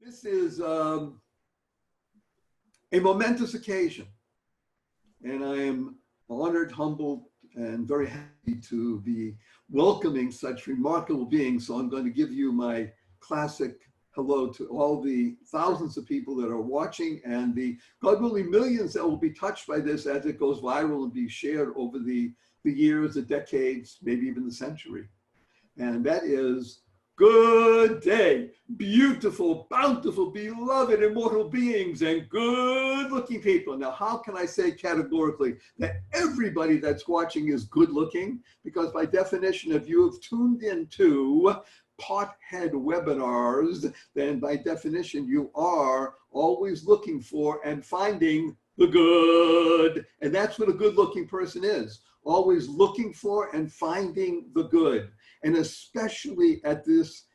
This is a momentous occasion, and I am honored, humbled, and very happy to be welcoming such remarkable beings. So I'm going to give you my classic hello to all the thousands of people that are watching and the, God willing, millions that will be touched by this as it goes viral and be shared over the years, the decades, maybe even the century. And that is, good day, beautiful, bountiful, beloved, immortal beings and good looking people. Now, how can I say categorically that everybody that's watching is good looking? Because by definition, if you have tuned into pothead webinars, then by definition, you are always looking for and finding the good. And that's what a good looking person is, always looking for and finding the good. And especially at these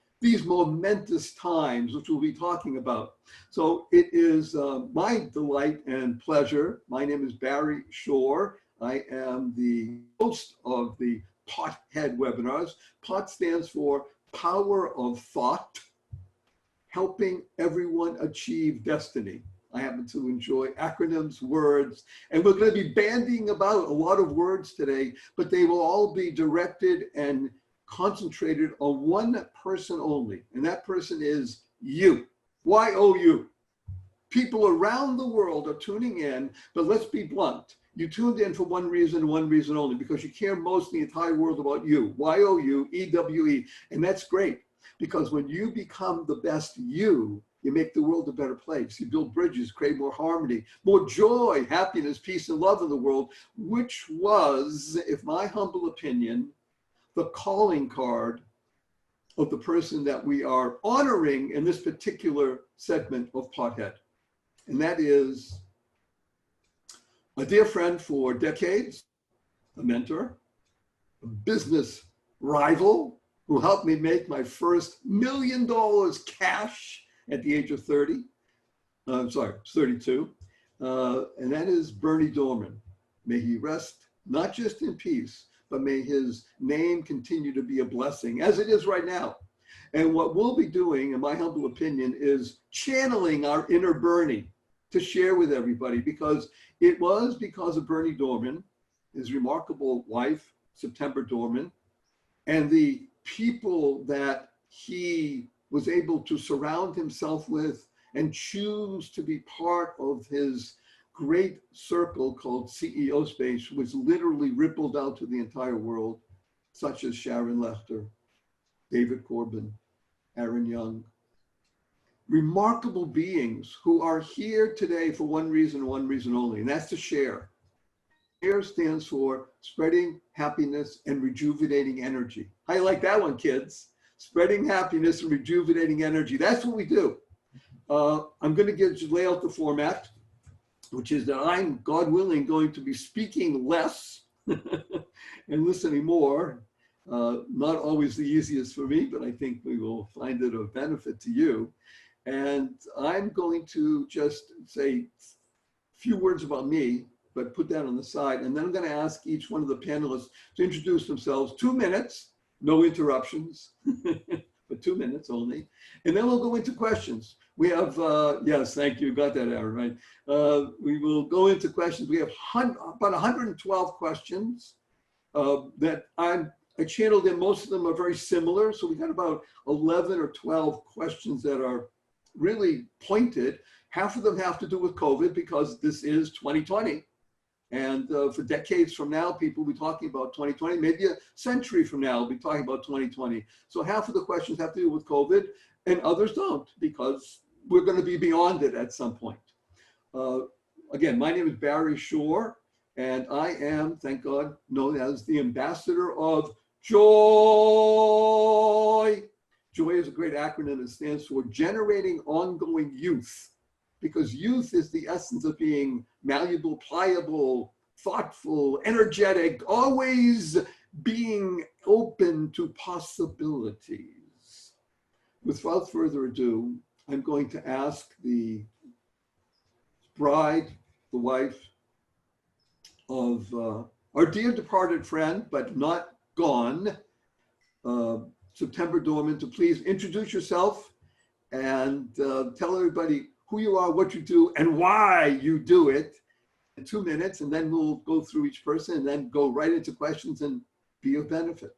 momentous times, which we'll be talking about. So it is my delight and pleasure. My name is Barry Shore. I am the host of the Pothead webinars. POT stands for Power of Thought, helping everyone achieve destiny. I happen to enjoy acronyms, words, and we're going to be bandying about a lot of words today, but they will all be directed and concentrated on one person only, and that person is you. Y-O-U. People around the world are tuning in, but let's be blunt. You tuned in for one reason only, because you care most in the entire world about you. Y-O-U-E-W-E. And that's great, because when you become the best you make the world a better place. You build bridges, create more harmony, more joy, happiness, peace, and love in the world, which was, if my humble opinion, the calling card of the person that we are honoring in this particular segment of Pothead. And that is a dear friend for decades, a mentor, a business rival who helped me make my first $1 million cash at the age of 30. I'm sorry, 32. And that is Berny Dorman. May he rest not just in peace, but may his name continue to be a blessing, as it is right now. And what we'll be doing, in my humble opinion, is channeling our inner Bernie to share with everybody, because it was because of Berny Dorman, his remarkable wife, September Dorman, and the people that he was able to surround himself with and choose to be part of his great circle called CEO Space, which literally rippled out to the entire world, such as Sharon Lechter, David Corbin, Aaron Young. Remarkable beings who are here today for one reason only, and that's to share. SHARE stands for spreading happiness and rejuvenating energy. How you like that one, kids? Spreading happiness and rejuvenating energy. That's what we do. I'm going to lay out the format, which is that I'm, God willing, going to be speaking less and listening more. Not always the easiest for me, but I think we will find it of benefit to you. And I'm going to just say a few words about me, but put that on the side. And then I'm going to ask each one of the panelists to introduce themselves. 2 minutes, no interruptions, but 2 minutes only. And then we'll go into questions. We have, yes, thank you, got that, Aaron, right? We will go into questions. We have about 112 questions that I channeled in. Most of them are very similar. So we got about 11 or 12 questions that are really pointed. Half of them have to do with COVID, because this is 2020. And for decades from now, people will be talking about 2020, maybe a century from now, we'll be talking about 2020. So half of the questions have to do with COVID and others don't, because we're going to be beyond it at some point. Again, my name is Barry Shore, and I am, thank God, known as the ambassador of joy. Joy is a great acronym. It stands for generating ongoing youth, because youth is the essence of being malleable, pliable, thoughtful, energetic, always being open to possibilities. Without further ado, I'm going to ask the bride, the wife of our dear departed friend, but not gone, September Dorman, to please introduce yourself and tell everybody who you are, what you do, and why you do it in 2 minutes, and then we'll go through each person and then go right into questions and be of benefit.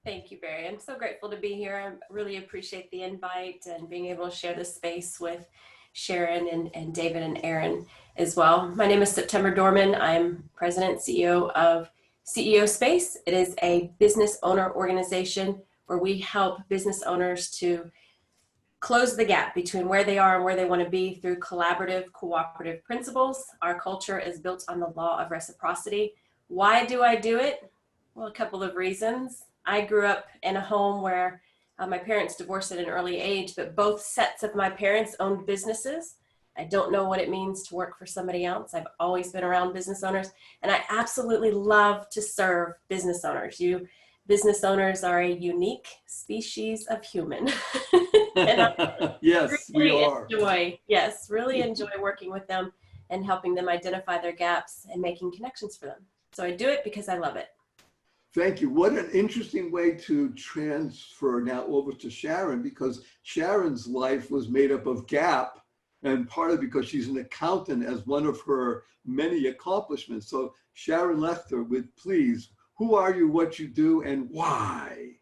Thank you, Barry. I'm so grateful to be here. I really appreciate the invite and being able to share this space with Sharon and David and Aaron as well. My name is September Dorman. I'm President CEO of CEO Space. It is a business owner organization where we help business owners to close the gap between where they are and where they want to be through collaborative, cooperative principles. Our culture is built on the law of reciprocity. Why do I do it? Well, a couple of reasons. I grew up in a home where my parents divorced at an early age, but both sets of my parents owned businesses. I don't know what it means to work for somebody else. I've always been around business owners, and I absolutely love to serve business owners. You business owners are a unique species of human. And I Yes, really we are. really enjoy working with them and helping them identify their gaps and making connections for them. So I do it because I love it. Thank you. What an interesting way to transfer now over to Sharon, because Sharon's life was made up of gap, and partly because she's an accountant as one of her many accomplishments. So Sharon Lester, with please, who are you, what you do, and why?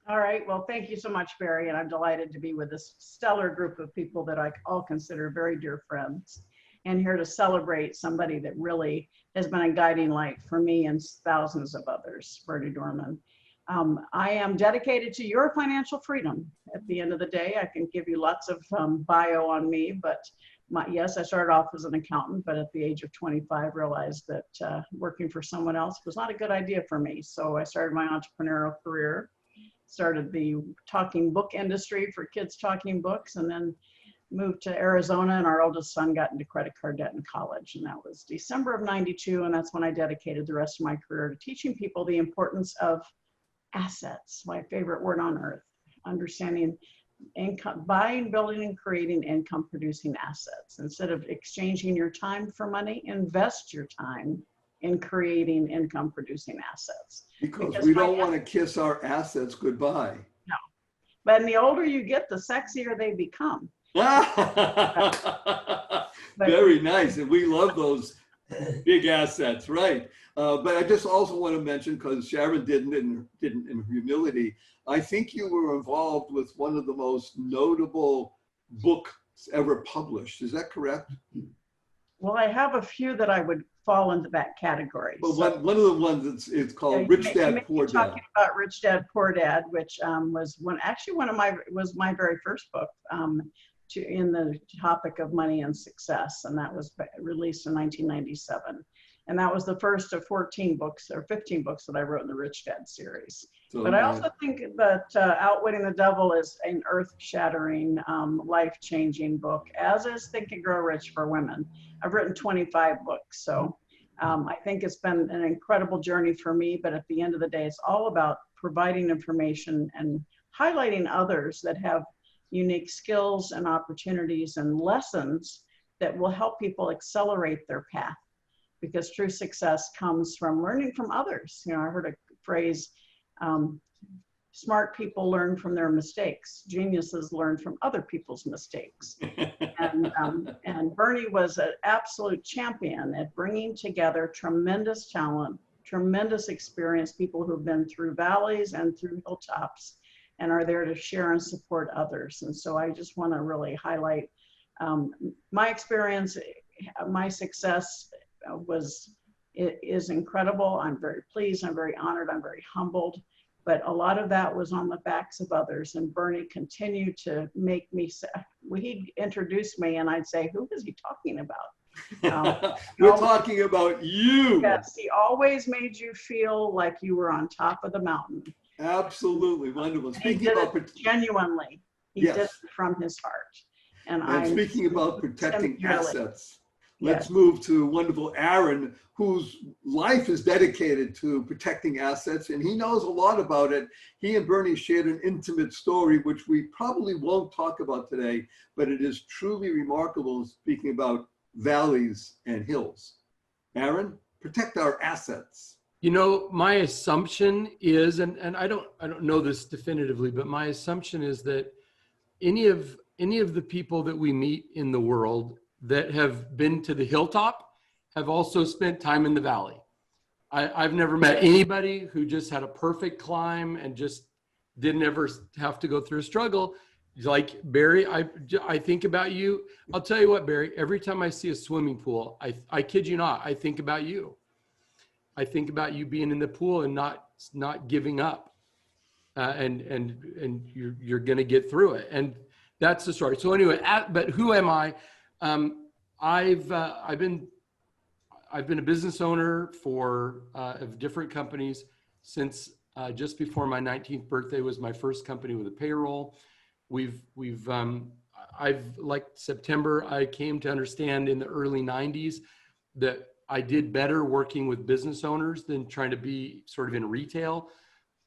All right. Well, thank you so much, Barry. And I'm delighted to be with this stellar group of people that I all consider very dear friends, and here to celebrate somebody that really has been a guiding light for me and thousands of others, Berny Dorman. I am dedicated to your financial freedom. At the end of the day, I can give you lots of bio on me, but yes, I started off as an accountant, but at the age of 25, realized that working for someone else was not a good idea for me. So I started my entrepreneurial career, started the talking book industry for kids talking books, and then moved to Arizona, and our oldest son got into credit card debt in college. And that was December of '92. And that's when I dedicated the rest of my career to teaching people the importance of assets, my favorite word on earth, understanding income, buying, building, and creating income producing assets. Instead of exchanging your time for money, invest your time in creating income producing assets. Because we don't want to kiss our assets goodbye. No, but the older you get, the sexier they become. Very nice, and we love those big assets, right? But I just also want to mention, because Sharon didn't in humility, I think you were involved with one of the most notable books ever published. Is that correct? Well, I have a few that I would fall into that category. Well, so, one of the ones it's called Rich Dad Poor Dad. Talking about Rich Dad Poor Dad, which was my very first book in the topic of money and success, and that was released in 1997. And that was the first of 14 books or 15 books that I wrote in the Rich Dad series. So, but I also think that Outwitting the Devil is an earth-shattering, life-changing book, as is Think and Grow Rich for women. I've written 25 books, so I think it's been an incredible journey for me, but at the end of the day, it's all about providing information and highlighting others that have unique skills and opportunities and lessons that will help people accelerate their path, because true success comes from learning from others. You know, I heard a phrase, smart people learn from their mistakes, geniuses learn from other people's mistakes. And Berny was an absolute champion at bringing together tremendous talent, tremendous experience, people who've been through valleys and through hilltops, and are there to share and support others. And so I just want to really highlight my experience. My success is incredible. I'm very pleased. I'm very honored. I'm very humbled. But a lot of that was on the backs of others. And Berny continued to make me, he'd introduce me and I'd say, who is he talking about? We're talking about you. Yes, he always made you feel like you were on top of the mountain. Absolutely wonderful. Speaking about genuinely, he did it from his heart. And speaking about protecting assets, let's move to wonderful Aaron, whose life is dedicated to protecting assets, and he knows a lot about it. He and Berny shared an intimate story, which we probably won't talk about today, but it is truly remarkable, speaking about valleys and hills. Aaron, protect our assets. You know, my assumption is, and I don't know this definitively, but my assumption is that any of the people that we meet in the world that have been to the hilltop have also spent time in the valley. I've never met anybody who just had a perfect climb and just didn't ever have to go through a struggle. Like Barry, I think about you. I'll tell you what, Barry, every time I see a swimming pool, I kid you not, I think about you. I think about you being in the pool and not giving up. And you're going to get through it. And that's the story. So anyway, but who am I? I've been a business owner for of different companies since just before my 19th birthday was my first company with a payroll. I've like September, I came to understand in the early 90s that I did better working with business owners than trying to be sort of in retail.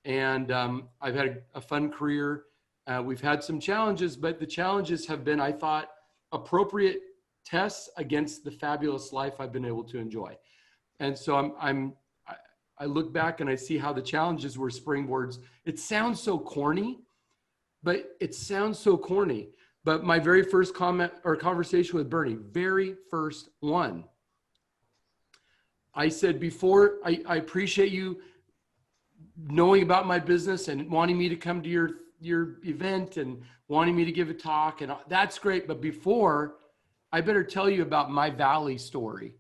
And I've had a fun career. We've had some challenges, but the challenges have been, I thought, appropriate tests against the fabulous life I've been able to enjoy. And so I look back and I see how the challenges were springboards. It sounds so corny, but But my very first comment or conversation with Bernie, very first one, I said, before, I appreciate you knowing about my business and wanting me to come to your event and wanting me to give a talk, and that's great. But before, I better tell you about my valley story.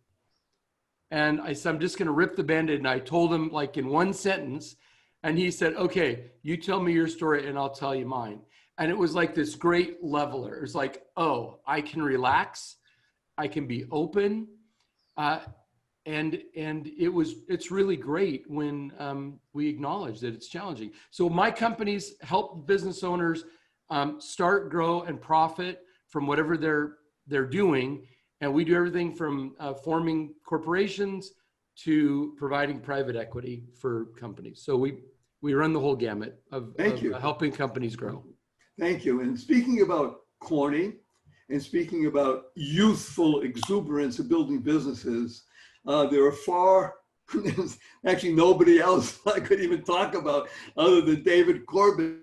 And I said, I'm just going to rip the Band-Aid. And I told him like in one sentence, and he said, okay, you tell me your story and I'll tell you mine. And it was like this great leveler. It was like, oh, I can relax. I can be open. And it's really great when we acknowledge that it's challenging. So my companies help business owners start, grow, and profit from whatever they're doing. And we do everything from forming corporations to providing private equity for companies. So we run the whole gamut of helping companies grow. Thank you. And speaking about corny and speaking about youthful exuberance of building businesses, there are actually nobody else I could even talk about other than David Corbett.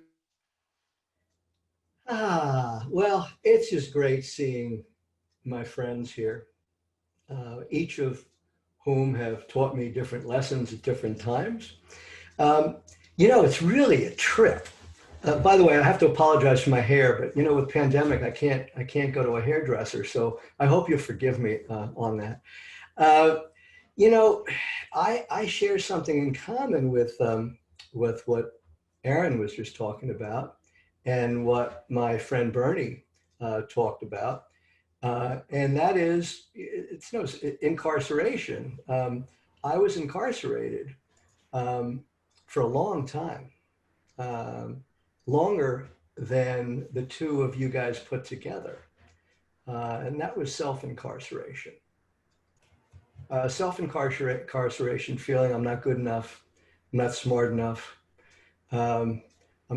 Well, it's just great seeing my friends here, each of whom have taught me different lessons at different times. It's really a trip. By the way, I have to apologize for my hair, but with pandemic, I can't go to a hairdresser, so I hope you'll forgive me on that. I share something in common with what Aaron was just talking about and what my friend Bernie talked about. And that is, it's incarceration. I was incarcerated for a long time, longer than the two of you guys put together. And that was self-incarceration. Self-incarceration, feeling I'm not good enough, I'm not smart enough, I'm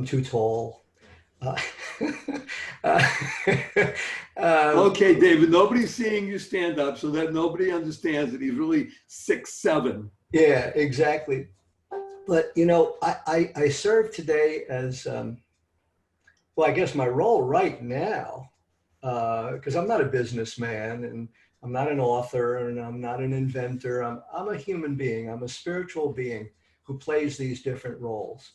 too tall. Okay, David, nobody's seeing you stand up so that nobody understands that he's really 6'7". Yeah, exactly. But, I serve today as, I guess my role right now, because I'm not a businessman and I'm not an author and I'm not an inventor. I'm a human being. I'm a spiritual being who plays these different roles.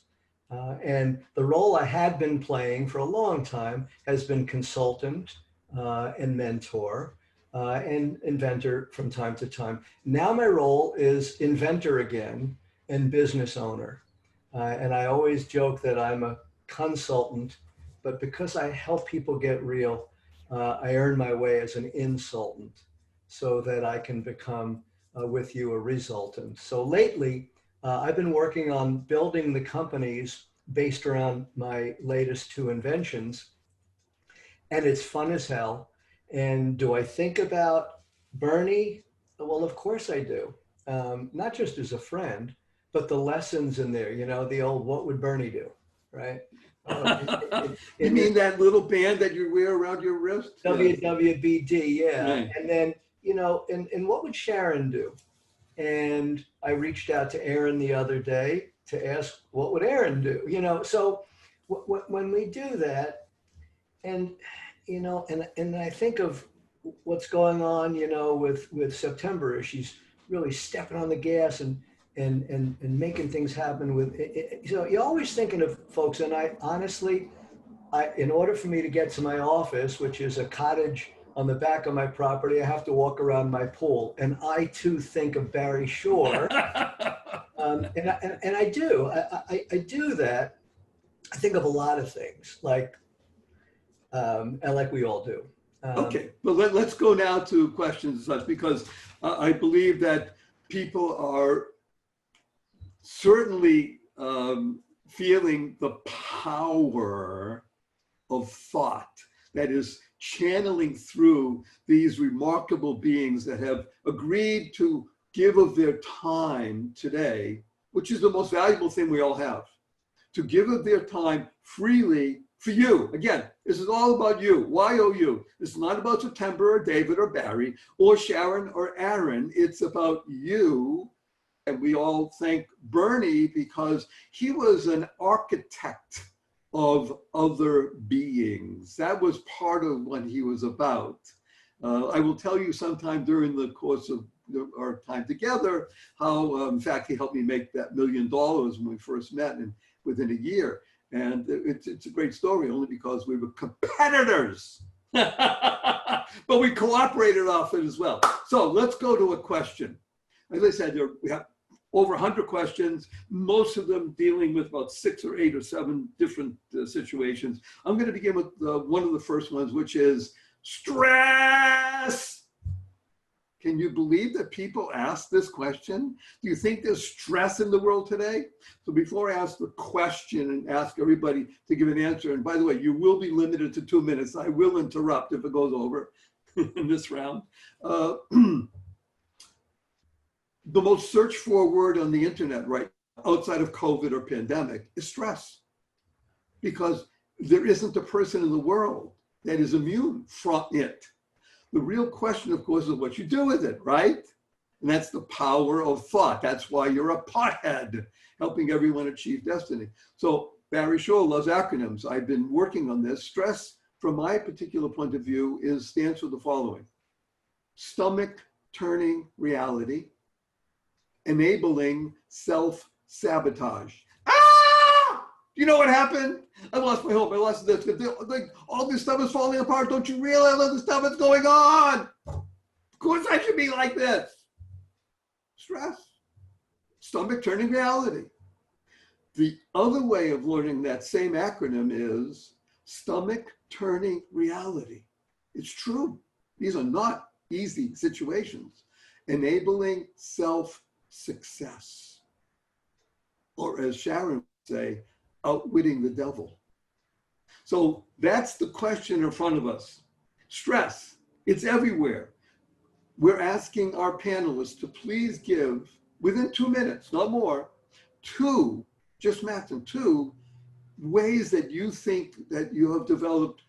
And the role I had been playing for a long time has been consultant and mentor and inventor from time to time. Now my role is inventor again and business owner. And I always joke that I'm a consultant, but because I help people get real, I earn my way as an insultant so that I can become with you a resultant. So lately, I've been working on building the companies based around my latest two inventions, and it's fun as hell. And do I think about Bernie? Well, of course I do. Not just as a friend, but the lessons in there, the old, what would Bernie do, right? You mean that little band that you wear around your wrist? WWBD, yeah. Right. And then, and what would Sharon do? And I reached out to Aaron the other day to ask, what would Aaron do? So when we do that, and you know, and I think of what's going on, you know, with September. She's really stepping on the gas and making things happen with it. So you're always thinking of folks, and I honestly, in order for me to get to my office, which is a cottage on the back of my property, I have to walk around my pool, and I too think of Barry Shore. And I do. I do that. I think of a lot of things, and like we all do. Okay, but let's go now to questions and such, because I believe that people are certainly feeling the power of thought that is channeling through these remarkable beings that have agreed to give of their time today, which is the most valuable thing we all have, to give of their time freely for you. Again, this is all about you, YOU. It's not about September or David or Barry or Sharon or Aaron. It's about you. And we all thank Bernie because he was an architect of other beings. That was part of what he was about. I will tell you sometime during the course of our time together how, in fact, he helped me make that $1 million when we first met, and within a year. And it's a great story, only because we were competitors, but we cooperated off it as well. So let's go to a question. As I said, we have over 100 questions, most of them dealing with about 6 or 8 or 7 different situations. I'm going to begin with one of the first ones, which is stress. Can you believe that people ask this question? Do you think there's stress in the world today? So before I ask the question and ask everybody to give an answer, and by the way, you will be limited to 2 minutes. I will interrupt if it goes over in this round. The most searched for word on the internet, right, outside of COVID or pandemic, is stress. Because there isn't a person in the world that is immune from it. The real question, of course, is what you do with it, right? And that's the power of thought. That's why you're a pothead, helping everyone achieve destiny. So Barry Shore loves acronyms. I've been working on this. Stress, from my particular point of view, stands for the following: stomach turning reality, enabling self-sabotage. Ah! You know what happened? I lost my hope. I lost this. Like, all this stuff is falling apart. Don't you realize all the stuff that's going on? Of course I should be like this. Stress. Stomach turning reality. The other way of learning that same acronym is stomach turning reality. It's true. These are not easy situations. Enabling self-success. Or as Sharon would say, outwitting the devil. So that's the question in front of us. Stress, it's everywhere. We're asking our panelists to please give, within 2 minutes, not more, 2, just maximum 2, ways that you think that you have developed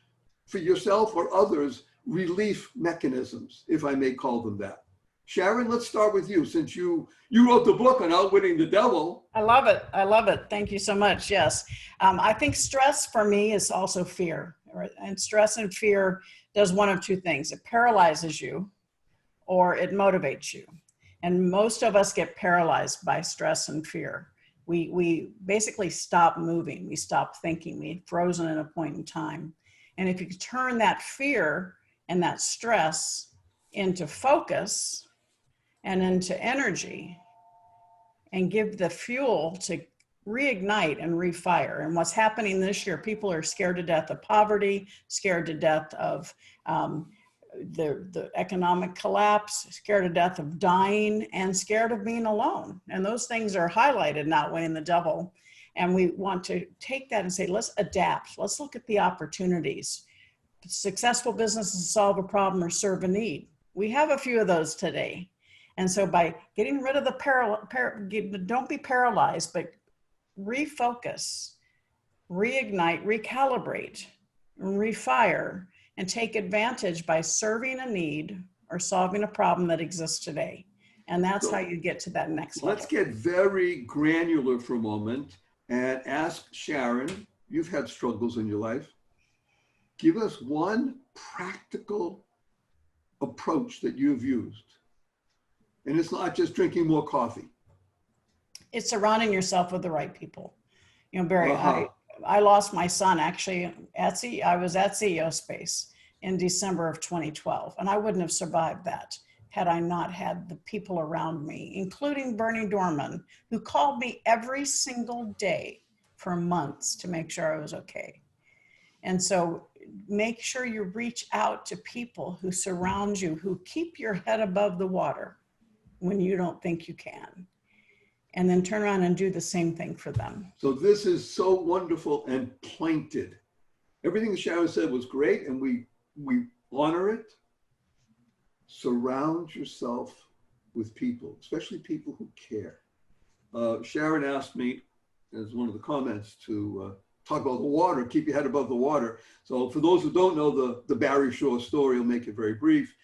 for yourself or others, relief mechanisms, if I may call them that. Sharon, let's start with you, since you wrote the book on outwitting the devil. I love it. I love it. Thank you so much. Yes. I think stress for me is also fear. Right? And stress and fear does one of 2 things. It paralyzes you or it motivates you. And most of us get paralyzed by stress and fear. We basically stop moving. We stop thinking. We frozen at a point in time. And if you could turn that fear and that stress into focus and into energy and give the fuel to reignite and refire. And what's happening this year, people are scared to death of poverty, scared to death of the economic collapse, scared to death of dying, and scared of being alone. And those things are highlighted in Outwitting the Devil. And we want to take that and say, let's adapt. Let's look at the opportunities. Successful businesses solve a problem or serve a need. We have a few of those today. And so by getting rid of the don't be paralyzed, but refocus, reignite, recalibrate, refire, and take advantage by serving a need or solving a problem that exists today. And that's how you get to that next level. Let's get very granular for a moment and ask Sharon, you've had struggles in your life. give us one practical approach that you've used. And it's not just drinking more coffee. It's surrounding yourself with the right people. You know, Barry, Uh-huh. I lost my son actually I was at CEO Space in December of 2012, and I wouldn't have survived that had I not had the people around me, including Berny Dorman, who called me every single day for months to make sure I was okay. And so make sure you reach out to people who surround you, who keep your head above the water when you don't think you can. And then turn around and do the same thing for them. So this is so wonderful and pointed. Everything Sharon said was great, and we honor it. Surround yourself with people, especially people who care. Sharon asked me, as one of the comments, to talk about the water, keep your head above the water. So for those who don't know the Barry Shaw story, I'll make it very brief.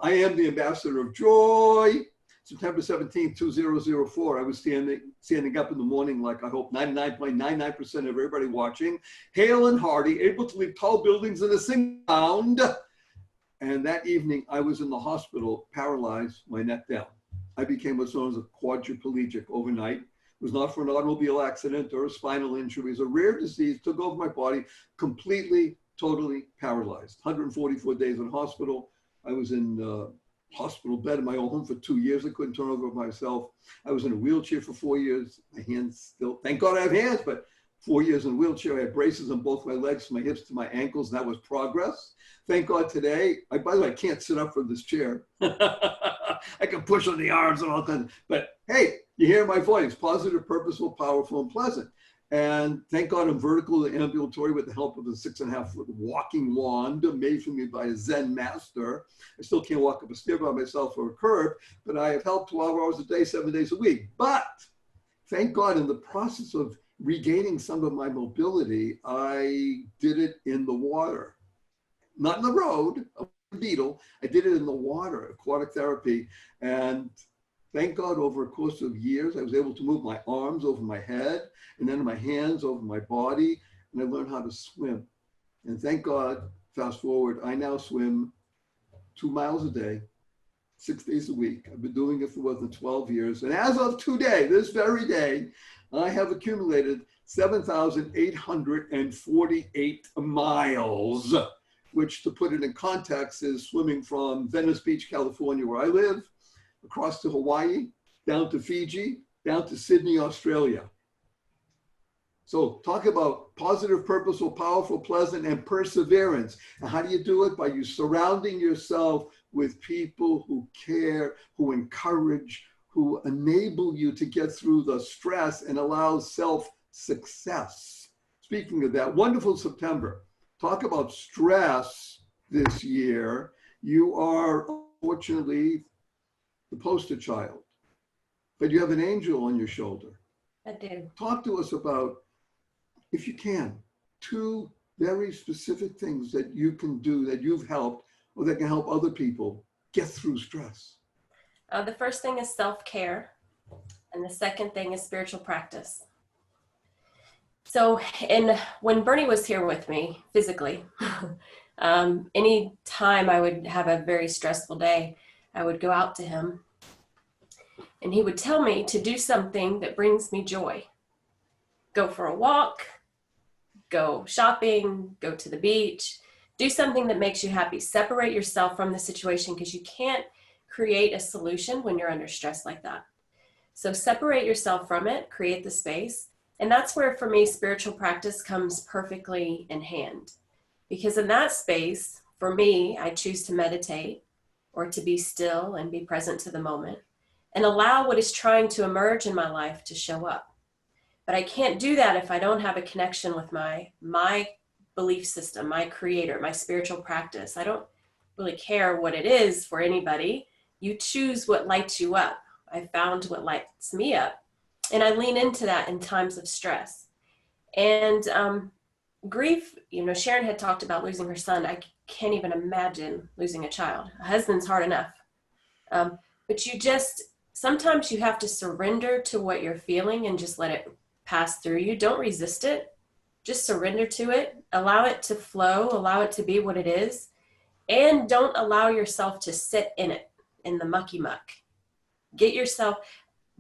I am the ambassador of joy. September 17th, 2004, I was standing up in the morning like I hope 99.99% of everybody watching, hale and hearty, able to leap tall buildings in a single bound. And that evening, I was in the hospital, paralyzed, my neck down. I became what's known as a quadriplegic overnight. It was not for an automobile accident or a spinal injury. It was a rare disease, took over my body, completely, totally paralyzed. 144 days in hospital. I was in hospital bed in my own home for 2 years. I couldn't turn over myself. I was in a wheelchair for 4 years. My hands still, thank God I have hands, but 4 years in a wheelchair. I had braces on both my legs, from my hips to my ankles, and that was progress. Thank God today, by the way, I can't sit up from this chair. I can push on the arms and all kinds, but hey, you hear my voice, positive, purposeful, powerful, and pleasant. And thank God I'm vertical and ambulatory with the help of a 6.5-foot walking wand made for me by a Zen master. I still can't walk up a stair by myself or a curb, but I have helped 12 hours a day, 7 days a week. But thank God in the process of regaining some of my mobility, I did it in the water, not in the road, a beetle. I did it in the water, aquatic therapy. And thank God over a course of years, I was able to move my arms over my head and then my hands over my body. And I learned how to swim. And thank God, fast forward, I now swim 2 miles a day, 6 days a week. I've been doing it for more than 12 years. And as of today, this very day, I have accumulated 7,848 miles, which, to put it in context, is swimming from Venice Beach, California, where I live, across to Hawaii, down to Fiji, down to Sydney, Australia. So talk about positive, purposeful, powerful, pleasant, and perseverance. And how do you do it? By you surrounding yourself with people who care, who encourage, who enable you to get through the stress and allow self-success. Speaking of that, wonderful September. Talk about stress this year. You are, unfortunately, the poster child, but you have an angel on your shoulder. I do. Talk to us about, if you can, 2 very specific things that you can do that you've helped or that can help other people get through stress. The first thing is self-care, and the second thing is spiritual practice. So, when Bernie was here with me physically, any time I would have a very stressful day, I would go out to him, and he would tell me to do something that brings me joy. Go for a walk, go shopping, go to the beach, do something that makes you happy. Separate yourself from the situation, because you can't create a solution when you're under stress like that. So separate yourself from it, create the space. And that's where, for me, spiritual practice comes perfectly in hand. Because in that space, for me, I choose to meditate or to be still and be present to the moment and allow what is trying to emerge in my life to show up. But I can't do that if I don't have a connection with my belief system, my creator, my spiritual practice. I don't really care what it is for anybody. You choose what lights you up. I found what lights me up. And I lean into that in times of stress. And grief, Sharon had talked about losing her son. I can't even imagine losing a child. A husband's hard enough. But sometimes you have to surrender to what you're feeling and just let it pass through you. Don't resist it. just surrender to it, allow it to flow, allow it to be what it is, and don't allow yourself to sit in it, in the mucky muck. Get yourself,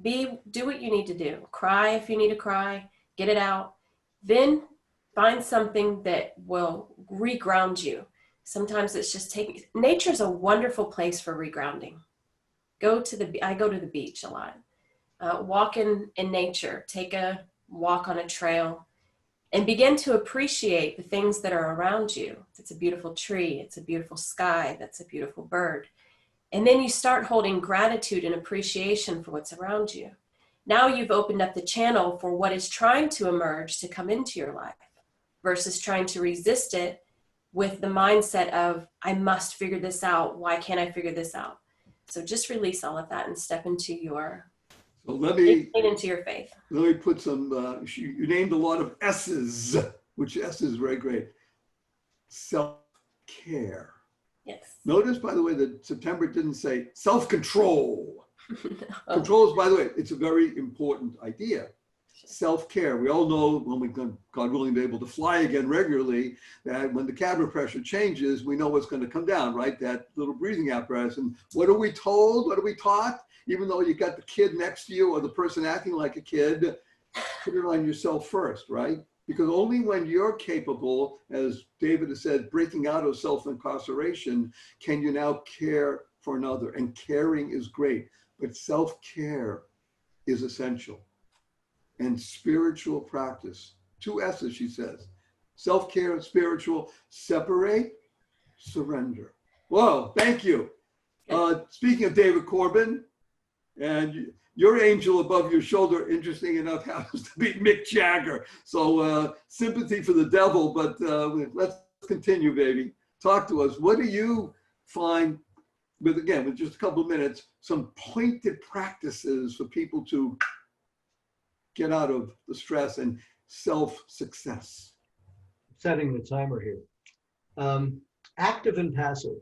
do what you need to do. Cry if you need to cry, get it out. Then find something that will reground you. Sometimes it's just nature's a wonderful place for regrounding. I go to the beach a lot. Walk in nature, take a walk on a trail, and begin to appreciate the things that are around you. It's a beautiful tree, it's a beautiful sky, that's a beautiful bird. And then you start holding gratitude and appreciation for what's around you. Now you've opened up the channel for what is trying to emerge to come into your life versus trying to resist it with the mindset of, I must figure this out. Why can't I figure this out? So just release all of that and step into your into your faith. Let me put some, you named a lot of S's, which S is very great. Self-care. Yes. Notice, by the way, that September didn't say self-control. No. Control is, by the way, it's a very important idea. Self-care. We all know when we can, God willing, be able to fly again regularly, that when the cabin pressure changes, we know what's going to come down, right? That little breathing apparatus. And what are we told? What are we taught? Even though you got the kid next to you or the person acting like a kid, put it on yourself first, right? Because only when you're capable, as David has said, breaking out of self-incarceration, can you now care for another. And caring is great, but self-care is essential. And spiritual practice, 2 S's, she says. Self-care and spiritual, separate, surrender. Whoa, thank you. Speaking of David Corbin, and your angel above your shoulder, interesting enough, happens to be Mick Jagger. So sympathy for the devil, but let's continue, baby. Talk to us. What do you find, with just a couple of minutes, some pointed practices for people to get out of the stress and self-success? Setting the timer here. Active and passive.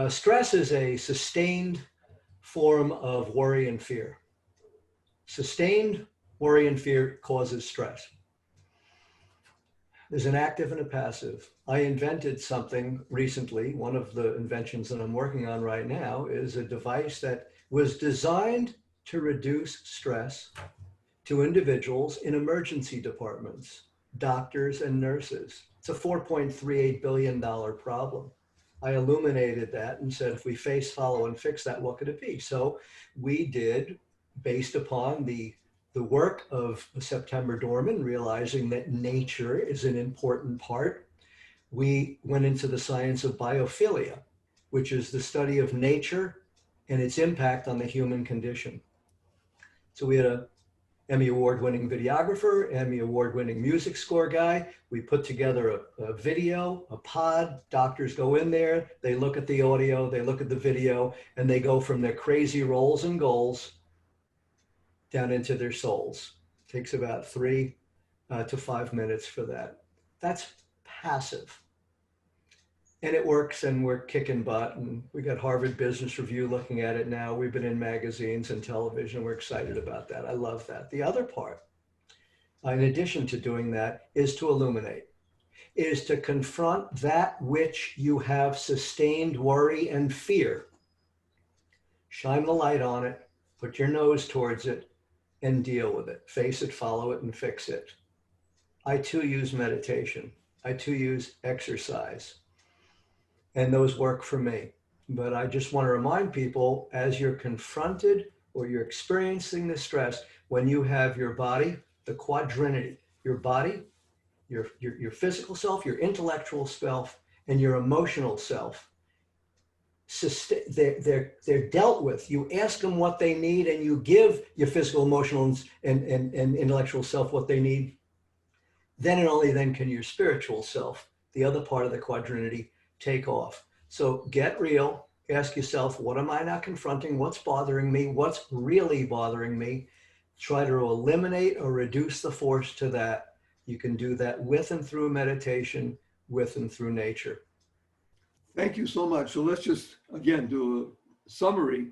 Stress is a sustained form of worry and fear. Sustained worry and fear causes stress. There's an active and a passive. I invented something recently. One of the inventions that I'm working on right now is a device that was designed to reduce stress to individuals in emergency departments, doctors and nurses. It's a $4.38 billion problem. I illuminated that and said, if we face, follow, and fix that, what could it be? So we did, based upon the work of September Dorman, realizing that nature is an important part, we went into the science of biophilia, which is the study of nature and its impact on the human condition. So we had a Emmy Award-winning videographer, Emmy Award-winning music score guy. We put together a video, a pod. Doctors go in there, they look at the audio, they look at the video, and they go from their crazy roles and goals down into their souls. Takes about 3 to 5 minutes for that. That's passive. And it works, and we're kicking butt, and we got Harvard Business Review looking at it now. We've been in magazines and television. We're excited about that. I love that. The other part, in addition to doing that, is to illuminate, is to confront that which you have sustained worry and fear. Shine the light on it, put your nose towards it, and deal with it. Face it, follow it, and fix it. I too use meditation. I too use exercise. And those work for me. But I just want to remind people, as you're confronted or you're experiencing the stress, when you have your body, the quadrinity, your body, your physical self, your intellectual self, and your emotional self, they're dealt with. You ask them what they need, and you give your physical, emotional, and intellectual self what they need. Then and only then can your spiritual self, the other part of the quadrinity, take off. So get real, ask yourself, what am I not confronting? What's bothering me? What's really bothering me? Try to eliminate or reduce the force to that. You can do that with and through meditation, with and through nature. Thank you so much. So let's just, again, do a summary.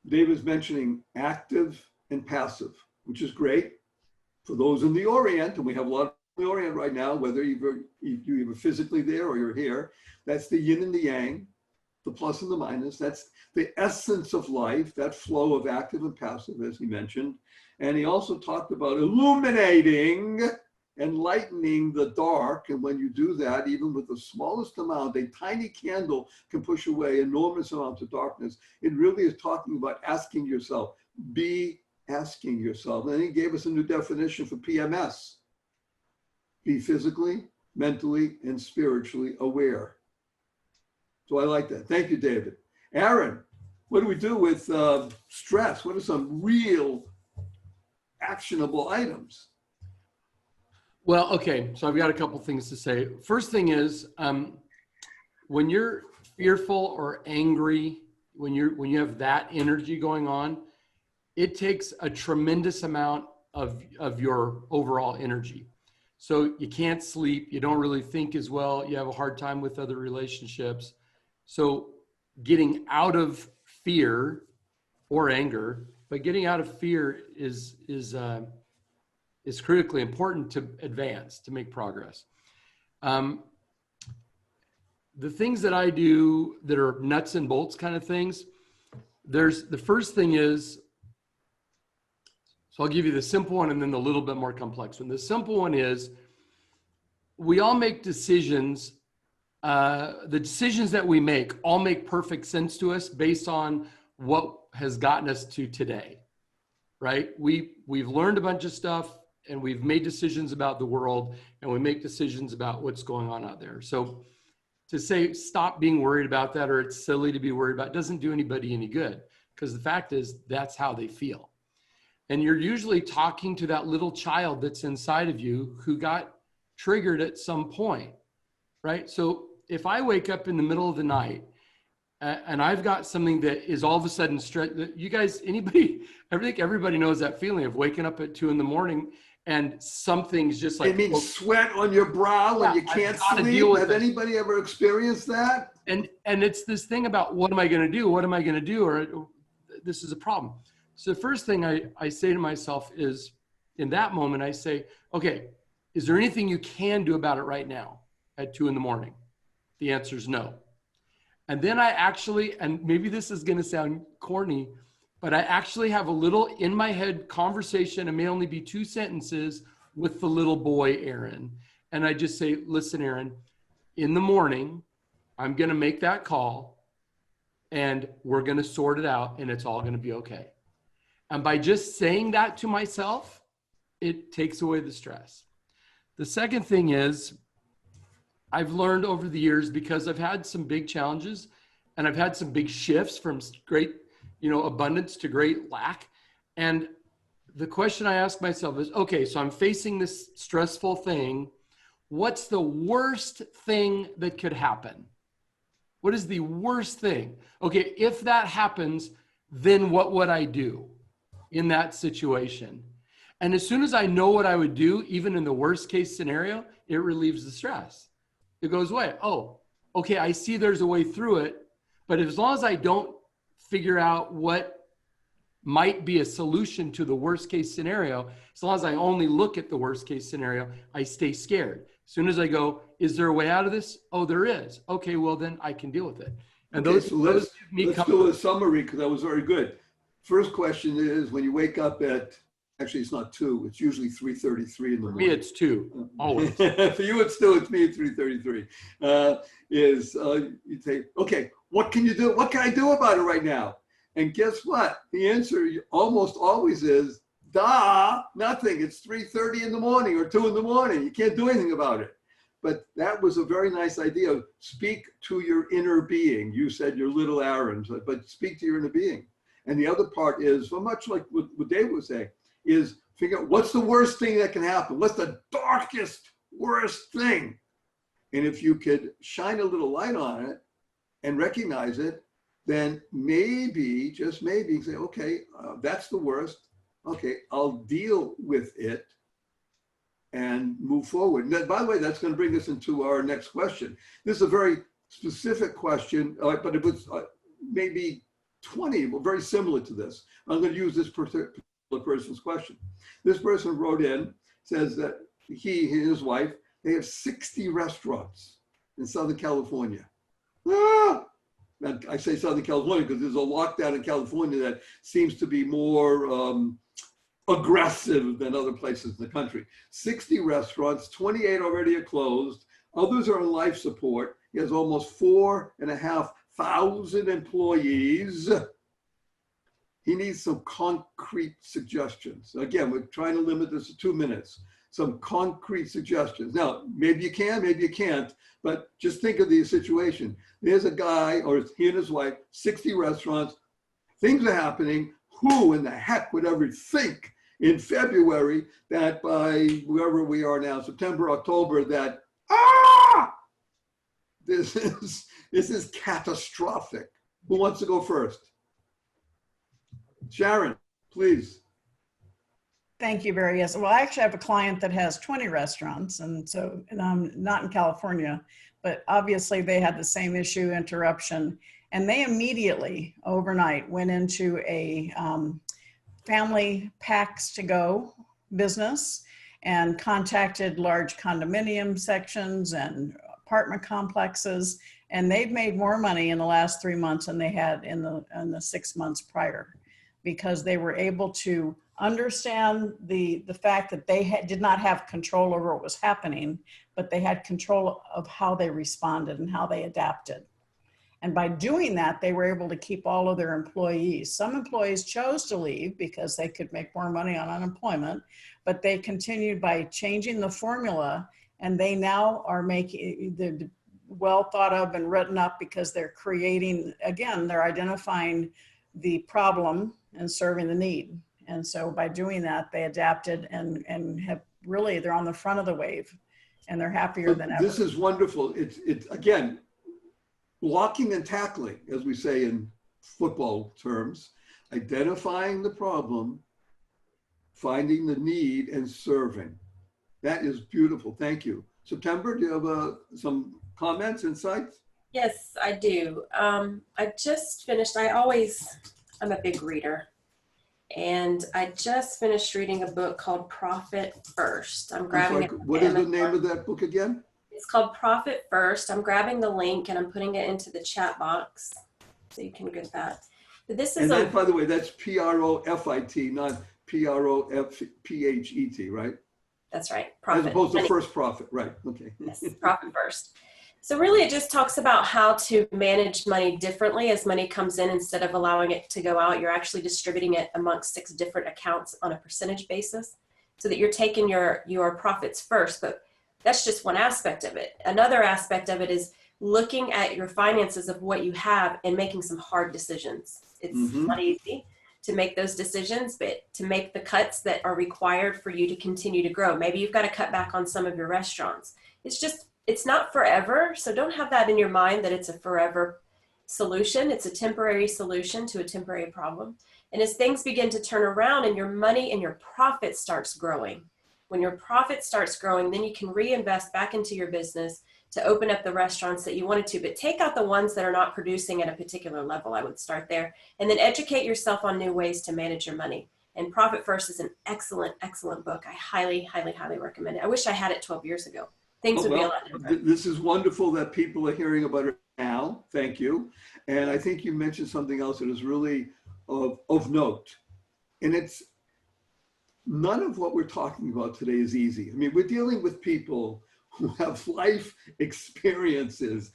David's mentioning active and passive, which is great for those in the Orient, and we have a lot the Orient right now, whether you're either physically there or you're here, that's the yin and the yang, the plus and the minus. That's the essence of life, that flow of active and passive, as he mentioned. And he also talked about illuminating, enlightening the dark. And when you do that, even with the smallest amount, a tiny candle can push away enormous amounts of darkness. It really is talking about asking yourself, be asking yourself. And he gave us a new definition for PMS. Be physically, mentally, and spiritually aware. So I like that. Thank you, David. Aaron, what do we do with stress? What are some real actionable items? Well, okay, so I've got a couple things to say. First thing is, when you're fearful or angry, when you have that energy going on, it takes a tremendous amount of your overall energy. So you can't sleep, you don't really think as well, you have a hard time with other relationships. So getting out of fear or anger, but getting out of fear is critically important to advance, to make progress. The things that I do that are nuts and bolts kind of things, the first thing is, so I'll give you the simple one and then the little bit more complex one. The simple one is, we all make decisions. The decisions that we make all make perfect sense to us based on what has gotten us to today, right? We've learned a bunch of stuff and we've made decisions about the world and we make decisions about what's going on out there. So to say, stop being worried about that, or it's silly to be worried about, doesn't do anybody any good, because the fact is that's how they feel. And you're usually talking to that little child that's inside of you who got triggered at some point, right? So if I wake up in the middle of the night and I've got something that is all of a sudden stress, you guys, anybody, I think everybody knows that feeling of waking up at 2 a.m. and something's just like, It means sweat on your brow and you can't sleep. Have anybody ever experienced that? And it's this thing about, what am I going to do? What am I going to do? Or this is a problem. So the first thing I say to myself is, in that moment, I say, okay, is there anything you can do about it right now at 2 a.m? The answer is no. And then I actually, and maybe this is going to sound corny, but I actually have a little in my head conversation. It may only be 2 sentences with the little boy, Aaron. And I just say, listen, Aaron, in the morning, I'm going to make that call and we're going to sort it out and it's all going to be okay. And by just saying that to myself, it takes away the stress. The second thing is, I've learned over the years, because I've had some big challenges and I've had some big shifts from great, abundance to great lack. And the question I ask myself is, okay, so I'm facing this stressful thing. What's the worst thing that could happen? What is the worst thing? Okay, if that happens, then what would I do in that situation? And as soon as I know what I would do, even in the worst case scenario, it relieves the stress. It goes away. Oh, okay, I see there's a way through it. But as long as I don't figure out what might be a solution to the worst case scenario, as long as I only look at the worst case scenario, I stay scared. As soon as I go, is there a way out of this? Oh, there is. Okay, well then I can deal with it. And okay, so let's do a summary, because that was very good. First question is, when you wake up at, actually it's not 2, it's usually 3:33 in the morning. For me, it's 2, always. For you, it's 2, it's me at 3:33. You say, okay, what can you do? What can I do about it right now? And guess what? The answer almost always is, nothing. It's 3:30 in the morning or 2 in the morning. You can't do anything about it. But that was a very nice idea. Speak to your inner being. You said your little Aaron, but speak to your inner being. And the other part is, well, much like what Dave was saying, is figure out what's the worst thing that can happen. What's the darkest, worst thing? And if you could shine a little light on it and recognize it, then maybe, just maybe, say, okay, that's the worst. Okay, I'll deal with it and move forward. And by the way, that's going to bring us into our next question. This is a very specific question, but it was maybe 20, very similar to this. I'm going to use this particular person's question. This person wrote in, says that he and his wife, they have 60 restaurants in Southern California. Ah! And I say Southern California because there's a lockdown in California that seems to be more aggressive than other places in the country. 60 restaurants, 28 already are closed. Others are on life support. He has almost 4,500 employees. He needs some concrete suggestions. Again, we're trying to limit this to 2 minutes. Some concrete suggestions. Now, maybe you can, maybe you can't, but just think of the situation. There's a guy, or he and his wife, 60 restaurants, things are happening. Who in the heck would ever think in February that by wherever we are now, September, October, that, this is catastrophic. Who wants to go first? Sharon, please. Thank you, Barry. Yes. Well, I actually have a client that has 20 restaurants, and so not in California, but obviously they had the same issue, interruption, and they immediately overnight went into a family packs to go business and contacted large condominium sections and apartment complexes, and they've made more money in the last 3 months than they had in the 6 months prior, because they were able to understand the fact that they did not have control over what was happening, but they had control of how they responded and how they adapted. And by doing that, they were able to keep all of their employees. Some employees chose to leave because they could make more money on unemployment, but they continued by changing the formula, and they now are making the well thought of and written up because they're creating, again, they're identifying the problem and serving the need. And so by doing that, they adapted and have really, they're on the front of the wave, and they're happier than ever. This is wonderful. It's again, blocking and tackling, as we say in football terms, identifying the problem, finding the need, and serving. That is beautiful. Thank you. September, do you have some comments, insights? Yes, I do. I just finished, I'm a big reader. And I just finished reading a book called Profit First. I'm grabbing it. What is the name of that book again? It's called Profit First. I'm grabbing the link and I'm putting it into the chat box so you can get that. But this is by the way, that's Profit, not Prophet, right? That's right. Profit. As opposed to first profit, right? Okay. Yes, Profit First. So really it just talks about how to manage money differently as money comes in. Instead of allowing it to go out, you're actually distributing it amongst 6 different accounts on a percentage basis so that you're taking your profits first. But that's just one aspect of it. Another aspect of it is looking at your finances of what you have and making some hard decisions. It's not easy to make those decisions, but to make the cuts that are required for you to continue to grow. Maybe you've got to cut back on some of your restaurants. It's not forever, so don't have that in your mind that it's a forever solution. It's a temporary solution to a temporary problem. And as things begin to turn around and your money and your profit starts growing, when your profit starts growing, then you can reinvest back into your business to open up the restaurants that you wanted to, but take out the ones that are not producing at a particular level. I would start there, and then educate yourself on new ways to manage your money. And Profit First is an excellent, excellent book. I highly, highly, highly recommend it. I wish I had it 12 years ago. Things would be a lot different. This is wonderful that people are hearing about it now. Thank you. And I think you mentioned something else that is really of note. And it's none of what we're talking about today is easy. I mean, we're dealing with people who have life experiences,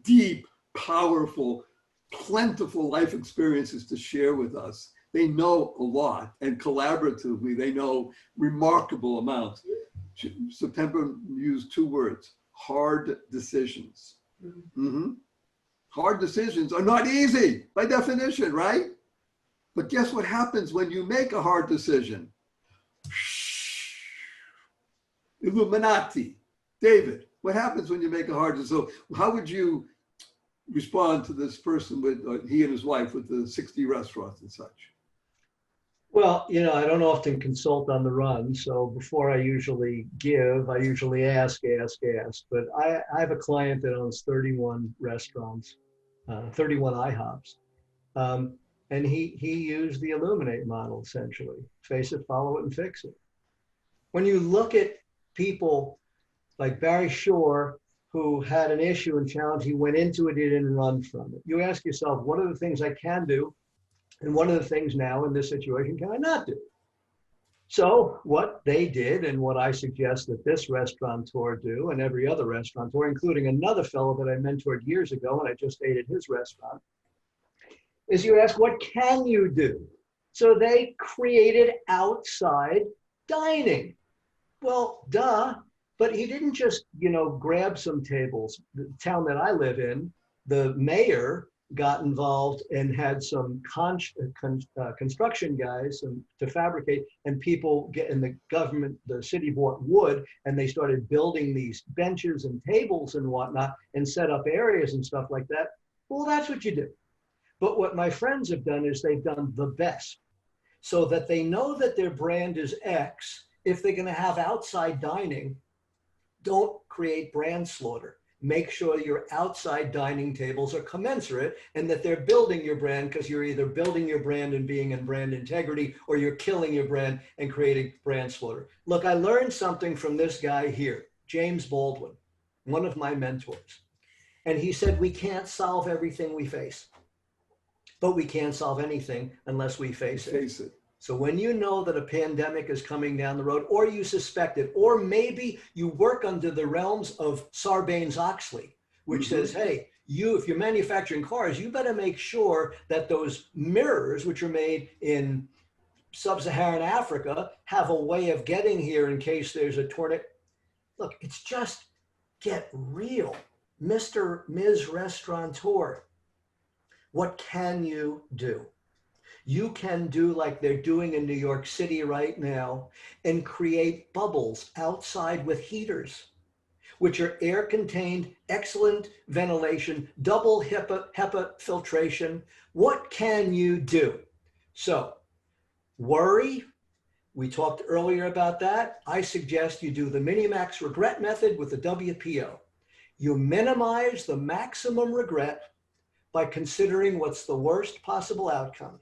deep, powerful, plentiful life experiences to share with us. They know a lot, and collaboratively, they know remarkable amounts. September used 2 words: hard decisions. Hard decisions are not easy by definition, right? But guess what happens when you make a hard decision? Illuminati. David, what happens when you make a hard decision? So how would you respond to this person with, he and his wife with the 60 restaurants and such? Well, you know, I don't often consult on the run. So before I usually give, I usually ask. But I have a client that owns 31 restaurants, 31 IHOPs. And he used the Illuminate model, essentially. Face it, follow it, and fix it. When you look at people like Barry Shore, who had an issue and challenge, he went into it, he didn't run from it. You ask yourself, what are the things I can do? And what are the things now in this situation can I not do? So what they did, and what I suggest that this restaurateur do, and every other restaurateur, including another fellow that I mentored years ago, and I just ate at his restaurant, is you ask, what can you do? So they created outside dining. Well, duh, but he didn't just, grab some tables. The town that I live in, the mayor got involved and had some construction guys to fabricate, and people in the government, the city bought wood, and they started building these benches and tables and whatnot and set up areas and stuff like that. Well, that's what you do. But what my friends have done is they've done the best, so that they know that their brand is X. If they're going to have outside dining, don't create brand slaughter. Make sure your outside dining tables are commensurate and that they're building your brand, because you're either building your brand and being in brand integrity, or you're killing your brand and creating brand slaughter. Look, I learned something from this guy here, James Baldwin, one of my mentors. And he said, we can't solve everything we face, but we can't solve anything unless we face it. So when you know that a pandemic is coming down the road, or you suspect it, or maybe you work under the realms of Sarbanes-Oxley, which says, hey, if you're manufacturing cars, you better make sure that those mirrors, which are made in sub-Saharan Africa, have a way of getting here in case there's a tornado. Look, it's just get real. Mr. Ms. Restaurateur, what can you do? You can do like they're doing in New York City right now and create bubbles outside with heaters, which are air-contained, excellent ventilation, double HEPA filtration. What can you do? So worry, we talked earlier about that. I suggest you do the Minimax regret method with the WPO. You minimize the maximum regret by considering what's the worst possible outcome.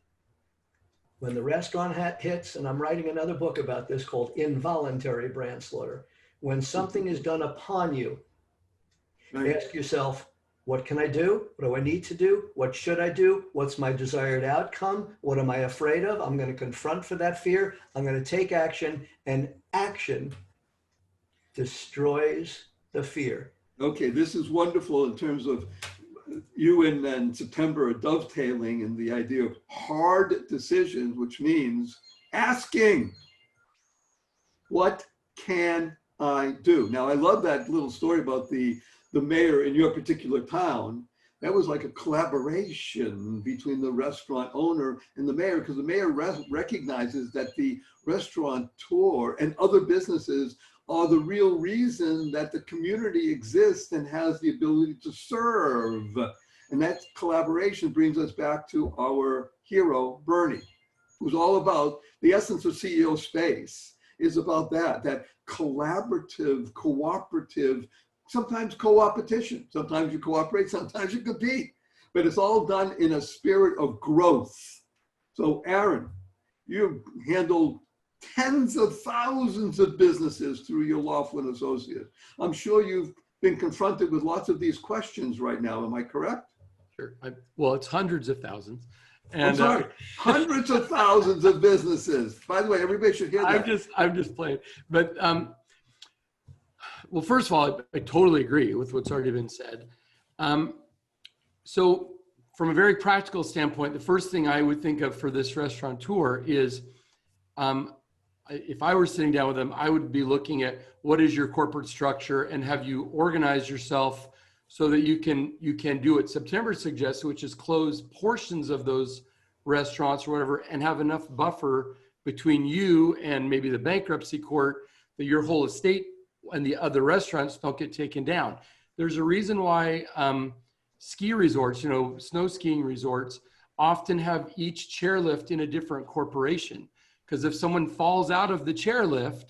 When the restaurant hat hits, and I'm writing another book about this called Involuntary Brand Slaughter, when something is done upon you, ask yourself, what can I do? What do I need to do? What should I do? What's my desired outcome? What am I afraid of? I'm going to confront for that fear. I'm going to take action, and action destroys the fear. Okay, this is wonderful in terms of you and September are dovetailing in the idea of hard decisions, which means asking, what can I do? Now, I love that little story about the mayor in your particular town. That was like a collaboration between the restaurant owner and the mayor, because the mayor recognizes that the restaurateur and other businesses are the real reason that the community exists and has the ability to serve. And that collaboration brings us back to our hero, Bernie, who's all about the essence of CEO Space is about that collaborative, cooperative, sometimes co-opetition. Sometimes you cooperate, sometimes you compete, but it's all done in a spirit of growth. So Aaron, you've handled tens of thousands of businesses through your Laughlin Associates. I'm sure you've been confronted with lots of these questions right now. Am I correct? Sure. Well, it's hundreds of thousands. And, I'm sorry, hundreds of thousands of businesses. By the way, everybody should hear that. I'm just playing. But, well, first of all, I totally agree with what's already been said. So from a very practical standpoint, the first thing I would think of for this restaurateur is, if I were sitting down with them, I would be looking at what is your corporate structure and have you organized yourself so that you can do what September suggests, which is close portions of those restaurants or whatever, and have enough buffer between you and maybe the bankruptcy court that your whole estate and the other restaurants don't get taken down. There's a reason why ski resorts, snow skiing resorts often have each chairlift in a different corporation. Because if someone falls out of the chairlift,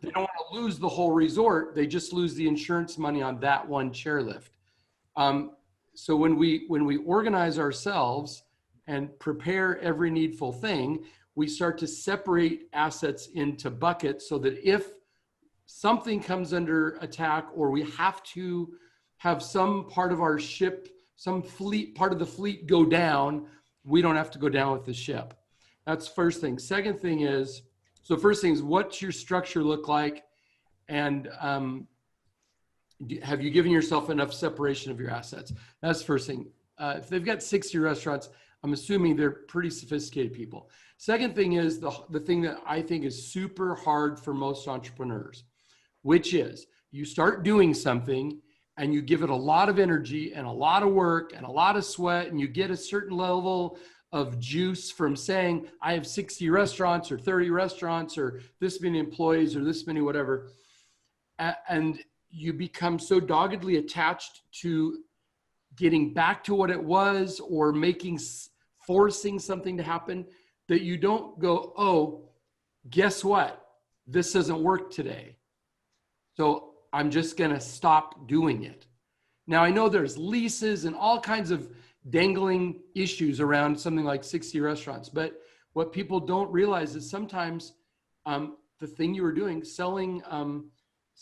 they don't want to lose the whole resort. They just lose the insurance money on that one chairlift. So when we organize ourselves and prepare every needful thing, we start to separate assets into buckets so that if something comes under attack, or we have to have some part of our ship, some fleet, part of the fleet go down, we don't have to go down with the ship. That's first thing. Second thing is, so first thing is, what's your structure look like? And have you given yourself enough separation of your assets? That's the first thing. If they've got 60 restaurants, I'm assuming they're pretty sophisticated people. Second thing is the thing that I think is super hard for most entrepreneurs, which is you start doing something and you give it a lot of energy and a lot of work and a lot of sweat, and you get a certain level of juice from saying, I have 60 restaurants or 30 restaurants or this many employees or this many whatever. And you become so doggedly attached to getting back to what it was or forcing something to happen that you don't go, oh, guess what? This doesn't work today. So I'm just going to stop doing it. Now, I know there's leases and all kinds of dangling issues around something like 60 restaurants, but what people don't realize is sometimes the thing you were doing, selling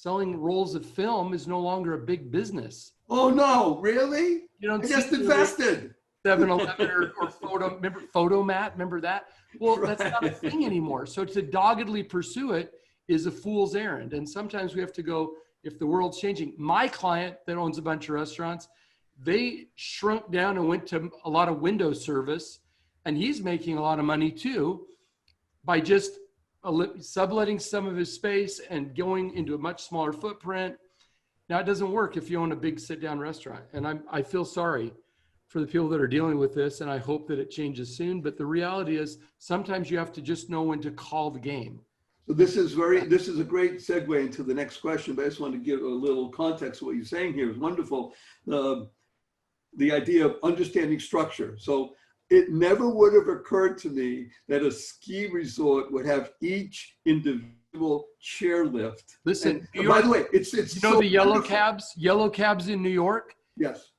rolls of film, is no longer a big business. Oh no, really? You don't I just see invested. 7-Eleven or Photomat, remember that? Well, Right. That's not a thing anymore. So to doggedly pursue it is a fool's errand. And sometimes we have to go, if the world's changing. My client that owns a bunch of restaurants, they shrunk down and went to a lot of window service, and he's making a lot of money too by just subletting some of his space and going into a much smaller footprint. Now, it doesn't work if you own a big sit-down restaurant. And I feel sorry for the people that are dealing with this, and I hope that it changes soon. But the reality is sometimes you have to just know when to call the game. So this is a great segue into the next question, but I just want to give a little context to what you're saying here. Is wonderful. The idea of understanding structure. So it never would have occurred to me that a ski resort would have each individual chairlift. Listen, and by the way, it's you know so the yellow wonderful. yellow cabs in New York? Yes.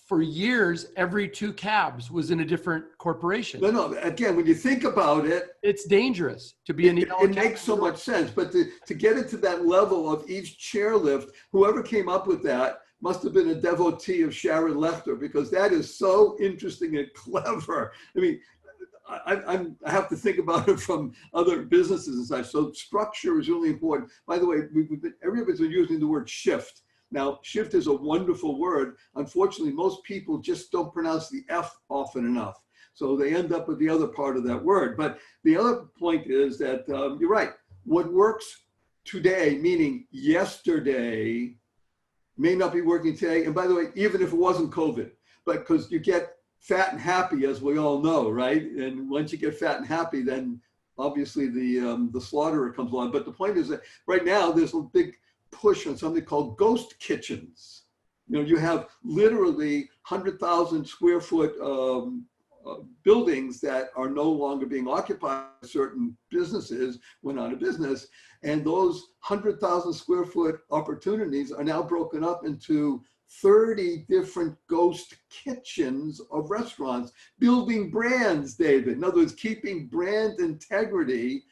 For years, every 2 cabs was in a different corporation. No. Again, when you think about it, It's dangerous to be in a yellow it cab. makes so much sense. But to get it to that level of each chairlift, whoever came up with that must have been a devotee of Sharon Lechter, because that is so interesting and clever. I mean, I have to think about it from other businesses and such. So structure is really important. By the way, everybody's been using the word shift. Now, shift is a wonderful word. Unfortunately, most people just don't pronounce the F often enough. So they end up with the other part of that word. But the other point is that you're right. What works today, meaning yesterday, may not be working today. And by the way, even if it wasn't COVID, but because you get fat and happy, as we all know, right? And once you get fat and happy, then obviously the slaughterer comes along. But the point is that right now there's a big push on something called ghost kitchens. You know, you have literally 100,000 square foot buildings that are no longer being occupied by certain businesses went out of business. And those 100,000 square foot opportunities are now broken up into 30 different ghost kitchens of restaurants, building brands, David. In other words, keeping brand integrity.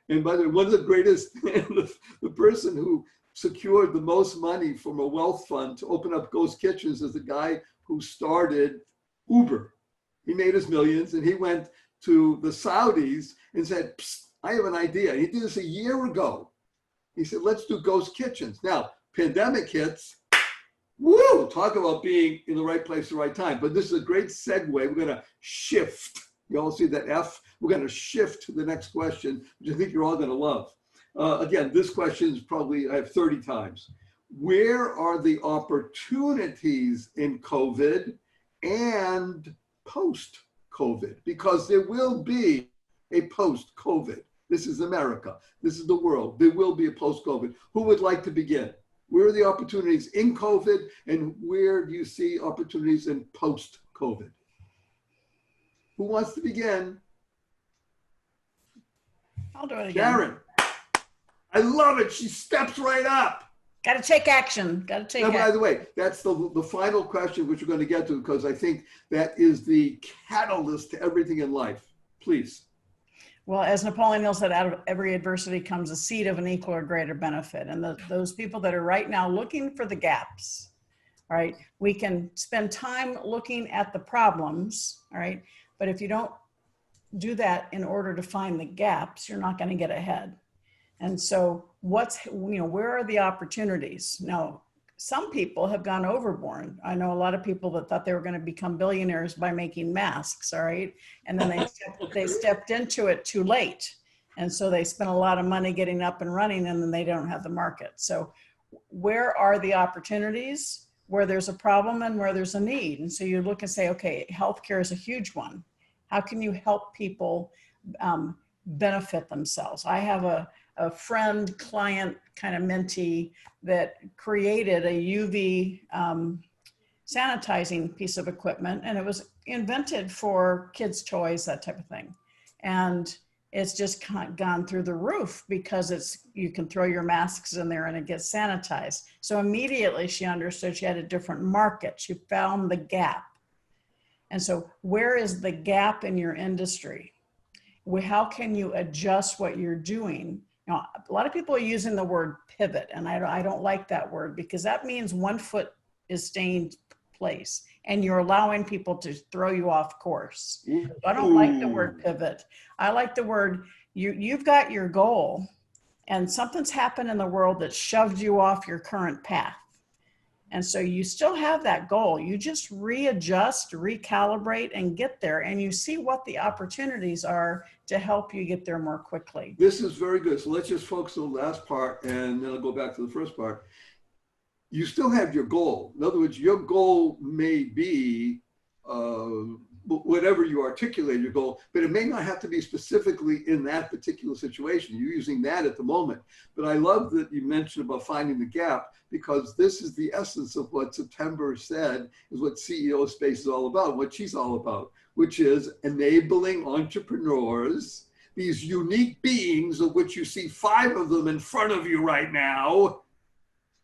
And by the way, one of the greatest, the person who secured the most money from a wealth fund to open up ghost kitchens is the guy who started Uber. He made his millions, and he went to the Saudis and said, Psst, I have an idea. He did this a year ago. He said, let's do ghost kitchens. Now, pandemic hits. Woo! Talk about being in the right place at the right time. But this is a great segue. We're going to shift. You all see that F? We're going to shift to the next question, which I think you're all going to love. Again, this question is probably, I have 30 times. Where are the opportunities in COVID and post-COVID? Because there will be a post-COVID. This is America. This is the world. There will be a post-COVID. Who would like to begin? Where are the opportunities in COVID, and where do you see opportunities in post-COVID? Who wants to begin? I'll do it again. Sharon. I love it. She steps right up. Got to take action. Got to take And by action. the way, that's the final question, which we're going to get to, because I think that is the catalyst to everything in life. Please. Well, as Napoleon Hill said, out of every adversity comes a seed of an equal or greater benefit. And those people that are right now looking for the gaps, all right, we can spend time looking at the problems, all right, but if you don't do that in order to find the gaps, you're not going to get ahead. And so where are the opportunities? Now, some people have gone overboard. I know a lot of people that thought they were going to become billionaires by making masks, all right? And then they stepped into it too late. And so they spent a lot of money getting up and running, and then they don't have the market. So where are the opportunities, where there's a problem and where there's a need? And so you look and say, okay, healthcare is a huge one. How can you help people benefit themselves? I have a friend, client, kind of mentee that created a UV sanitizing piece of equipment, and it was invented for kids' toys, that type of thing. And it's just gone through the roof because you can throw your masks in there and it gets sanitized. So immediately she understood she had a different market. She found the gap. And so where is the gap in your industry? How can you adjust what you're doing? Now, a lot of people are using the word pivot, and I don't like that word because that means one foot is staying place and you're allowing people to throw you off course. So I don't like the word pivot. I like the word, you've got your goal and something's happened in the world that shoved you off your current path. And so you still have that goal. You just readjust, recalibrate, and get there. And you see what the opportunities are to help you get there more quickly. This is very good. So let's just focus on the last part, and then I'll go back to the first part. You still have your goal. In other words, your goal may be whatever you articulate your goal, but it may not have to be specifically in that particular situation. You're using that at the moment. But I love that you mentioned about finding the gap, because this is the essence of what September said is what CEO Space is all about, what she's all about, which is enabling entrepreneurs, these unique beings of which you see 5 of them in front of you right now,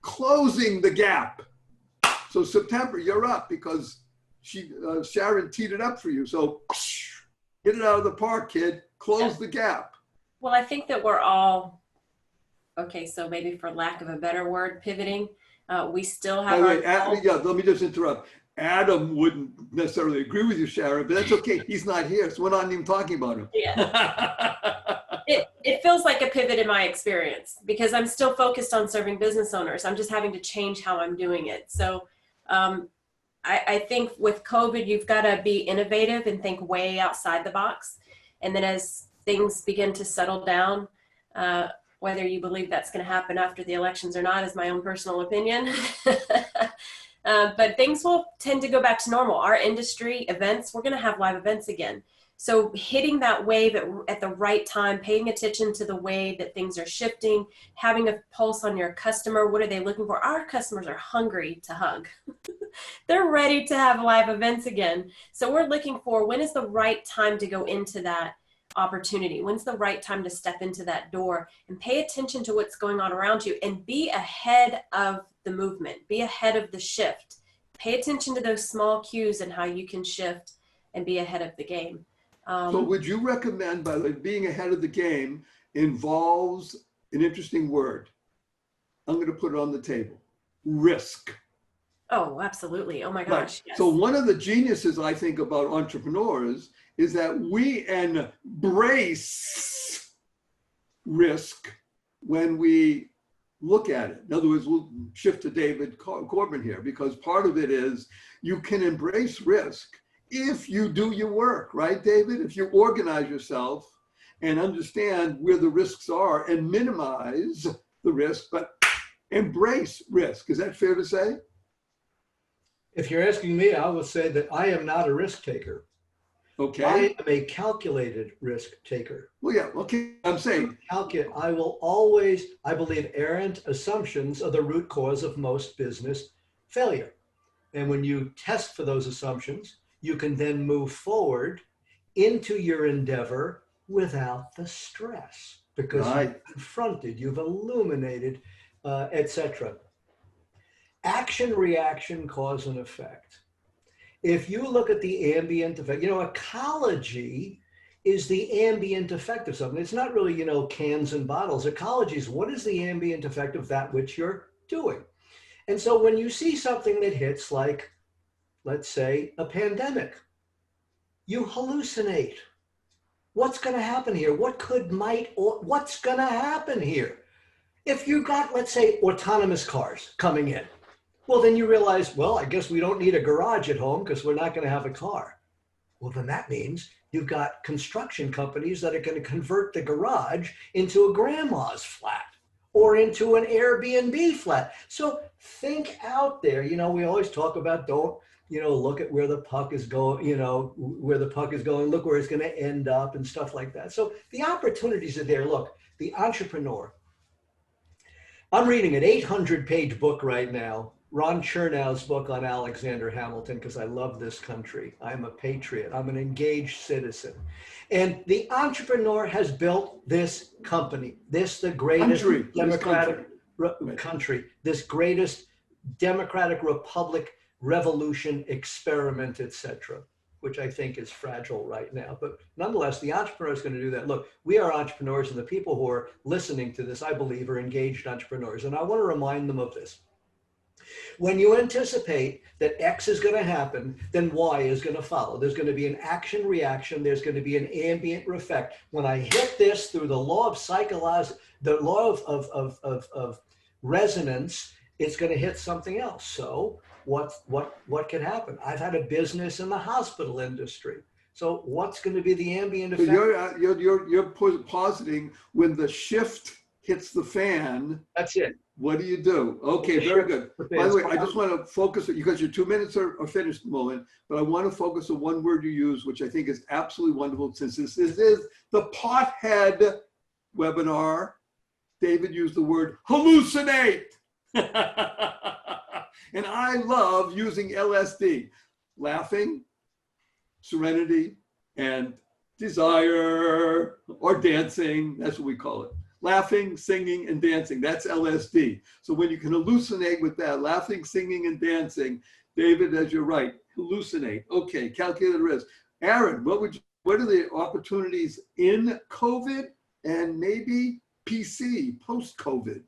closing the gap. So September, you're up because Sharon teed it up for you. So get it out of the park, kid. Close the gap. Well, I think that we're all, okay, so maybe for lack of a better word, pivoting. We still have let me just interrupt. Adam wouldn't necessarily agree with you, Sharon, but that's okay. He's not here, so we're not even talking about him. Yeah. It feels like a pivot in my experience because I'm still focused on serving business owners. I'm just having to change how I'm doing it. So I think with COVID, you've got to be innovative and think way outside the box. And then as things begin to settle down, whether you believe that's going to happen after the elections or not is my own personal opinion. But things will tend to go back to normal. Our industry events, we're going to have live events again. So hitting that wave at the right time, paying attention to the way that things are shifting, having a pulse on your customer. What are they looking for? Our customers are hungry to hug. They're ready to have live events again. So we're looking for, when is the right time to go into that opportunity? When's the right time to step into that door and pay attention to what's going on around you and be ahead of the movement, be ahead of the shift. Pay attention to those small cues and how you can shift and be ahead of the game. So would you recommend, by the way, being ahead of the game involves an interesting word? I'm going to put it on the table: risk. Oh, absolutely. Oh my gosh. Right. Yes. So one of the geniuses I think about entrepreneurs is that we embrace risk when we look at it. In other words, we'll shift to David Corbin here, because part of it is you can embrace risk if you do your work, right, David? If you organize yourself and understand where the risks are and minimize the risk, but embrace risk. Is that fair to say? If you're asking me, I will say that I am not a risk taker. Okay. I am a calculated risk taker. Well, yeah, okay. I'm saying. I will always, I believe errant assumptions are the root cause of most business failure. And when you test for those assumptions, you can then move forward into your endeavor without the stress because you've confronted, you've illuminated, etc. Action, reaction, cause, and effect. If you look at the ambient effect, ecology is the ambient effect of something. It's not really, you know, cans and bottles. Ecology is what is the ambient effect of that which you're doing. And so when you see something that hits like, let's say, a pandemic, you hallucinate. What's going to happen here? What could, might, or what's going to happen here? If you got, let's say, autonomous cars coming in, well, then you realize, well, I guess we don't need a garage at home because we're not going to have a car. Well, then that means you've got construction companies that are going to convert the garage into a grandma's flat or into an Airbnb flat. So think out there. You know, we always talk about don't, you know, look at where the puck is going, you know, where the puck is going, look where it's going to end up and stuff like that. So the opportunities are there. Look, the entrepreneur. I'm reading an 800-page book right now, Ron Chernow's book on Alexander Hamilton, because I love this country. I'm a patriot. I'm an engaged citizen. And the entrepreneur has built this company, the greatest democratic country, this greatest democratic republic, revolution, experiment, etc., which I think is fragile right now. But nonetheless, the entrepreneur is going to do that. Look, we are entrepreneurs, and the people who are listening to this, I believe, are engaged entrepreneurs. And I want to remind them of this. When you anticipate that X is going to happen, then Y is going to follow. There's going to be an action reaction. There's going to be an ambient effect. When I hit this through the law of the law of resonance, it's going to hit something else. So what can happen? I've had a business in the hospital industry. So what's going to be the ambient effect? You're positing when the shift hits the fan. That's it. What do you do? Okay, very good. By the way, I just want to focus, because your 2 minutes are finished at the moment, but I want to focus on one word you use, which I think is absolutely wonderful, since this is the pothead webinar. David used the word hallucinate. And I love using LSD, laughing, serenity, and desire, or dancing. That's what we call it. Laughing, singing, and dancing. That's LSD. So when you can hallucinate with that, laughing, singing, and dancing, David, as you're right, hallucinate. Okay, calculated risk. Aaron, what are the opportunities in COVID and maybe PC, post-COVID?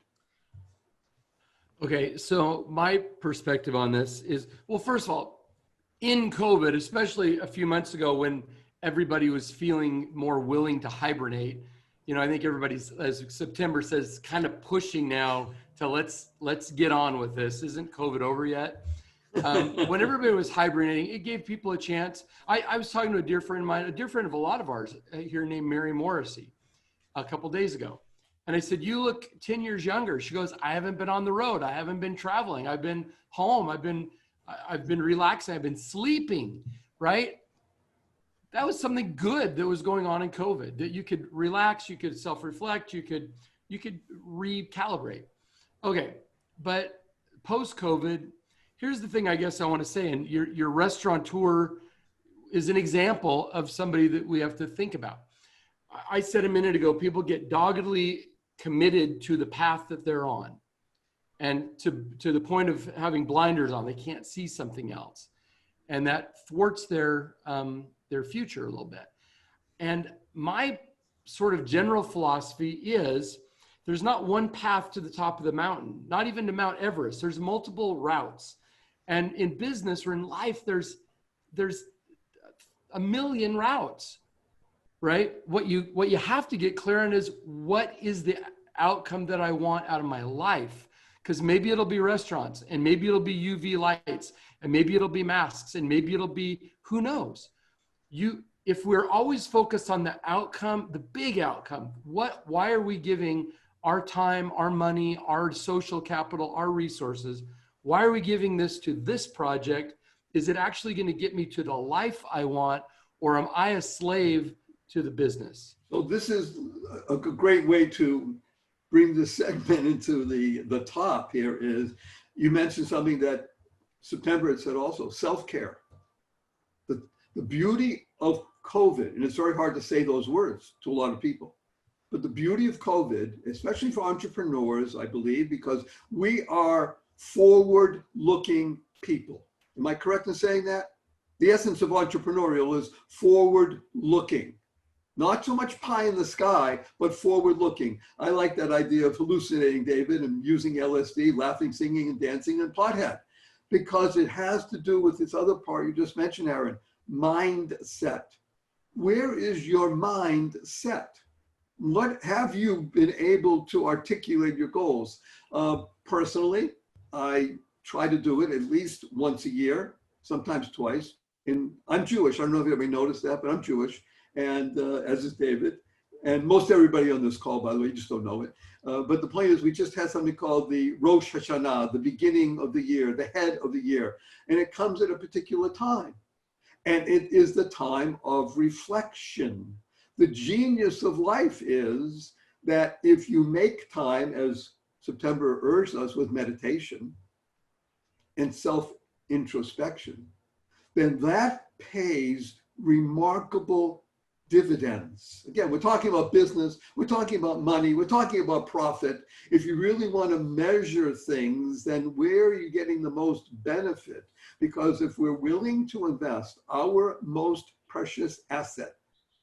Okay, so my perspective on this is, well, first of all, in COVID, especially a few months ago when everybody was feeling more willing to hibernate, you know, I think everybody's, as September says, kind of pushing now to let's get on with this. Isn't COVID over yet? When everybody was hibernating, it gave people a chance. I was talking to a dear friend of mine, a dear friend of a lot of ours here named Mary Morrissey, a couple days ago. And I said, you look 10 years younger. She goes, I haven't been on the road. I haven't been traveling. I've been home. I've been relaxing. I've been sleeping, right? That was something good that was going on in COVID, that you could relax, you could self-reflect, you could recalibrate. Okay, but post-COVID, here's the thing I guess I want to say, and your restaurateur is an example of somebody that we have to think about. I said a minute ago, people get doggedly committed to the path that they're on, and to the point of having blinders on. They can't see something else, and that thwarts their future a little bit. And my sort of general philosophy is there's not one path to the top of the mountain, not even to Mount Everest. There's multiple routes. And in business or in life, there's a million routes, right? What you have to get clear on is, what is the outcome that I want out of my life? Because maybe it'll be restaurants, and maybe it'll be UV lights, and maybe it'll be masks, and maybe it'll be, who knows? If we're always focused on the outcome, the big outcome, why are we giving our time, our money, our social capital, our resources? Why are we giving this to this project? Is it actually going to get me to the life I want, or am I a slave to the business? So this is a great way to bring this segment into the top here. Is you mentioned something that September had said also, self-care. The beauty of COVID, and it's very hard to say those words to a lot of people, but the beauty of COVID, especially for entrepreneurs, I believe, because we are forward-looking people. Am I correct in saying that? The essence of entrepreneurial is forward-looking. Not so much pie in the sky, but forward looking. I like that idea of hallucinating, David, and using LSD, laughing, singing, and dancing, and pothead, because it has to do with this other part you just mentioned, Aaron, mindset. Where is your mind set? What have you been able to articulate your goals? Personally, I try to do it at least once a year, sometimes twice. And I'm Jewish. I don't know if anybody noticed that, but I'm Jewish, and as is David, and most everybody on this call, by the way, you just don't know it. But the point is, we just had something called the Rosh Hashanah, the beginning of the year, the head of the year, and it comes at a particular time. And it is the time of reflection. The genius of life is that if you make time, as September urged us with meditation and self-introspection, then that pays remarkable dividends. Again, we're talking about business, we're talking about money, we're talking about profit. If you really want to measure things, then where are you getting the most benefit? Because if we're willing to invest our most precious asset,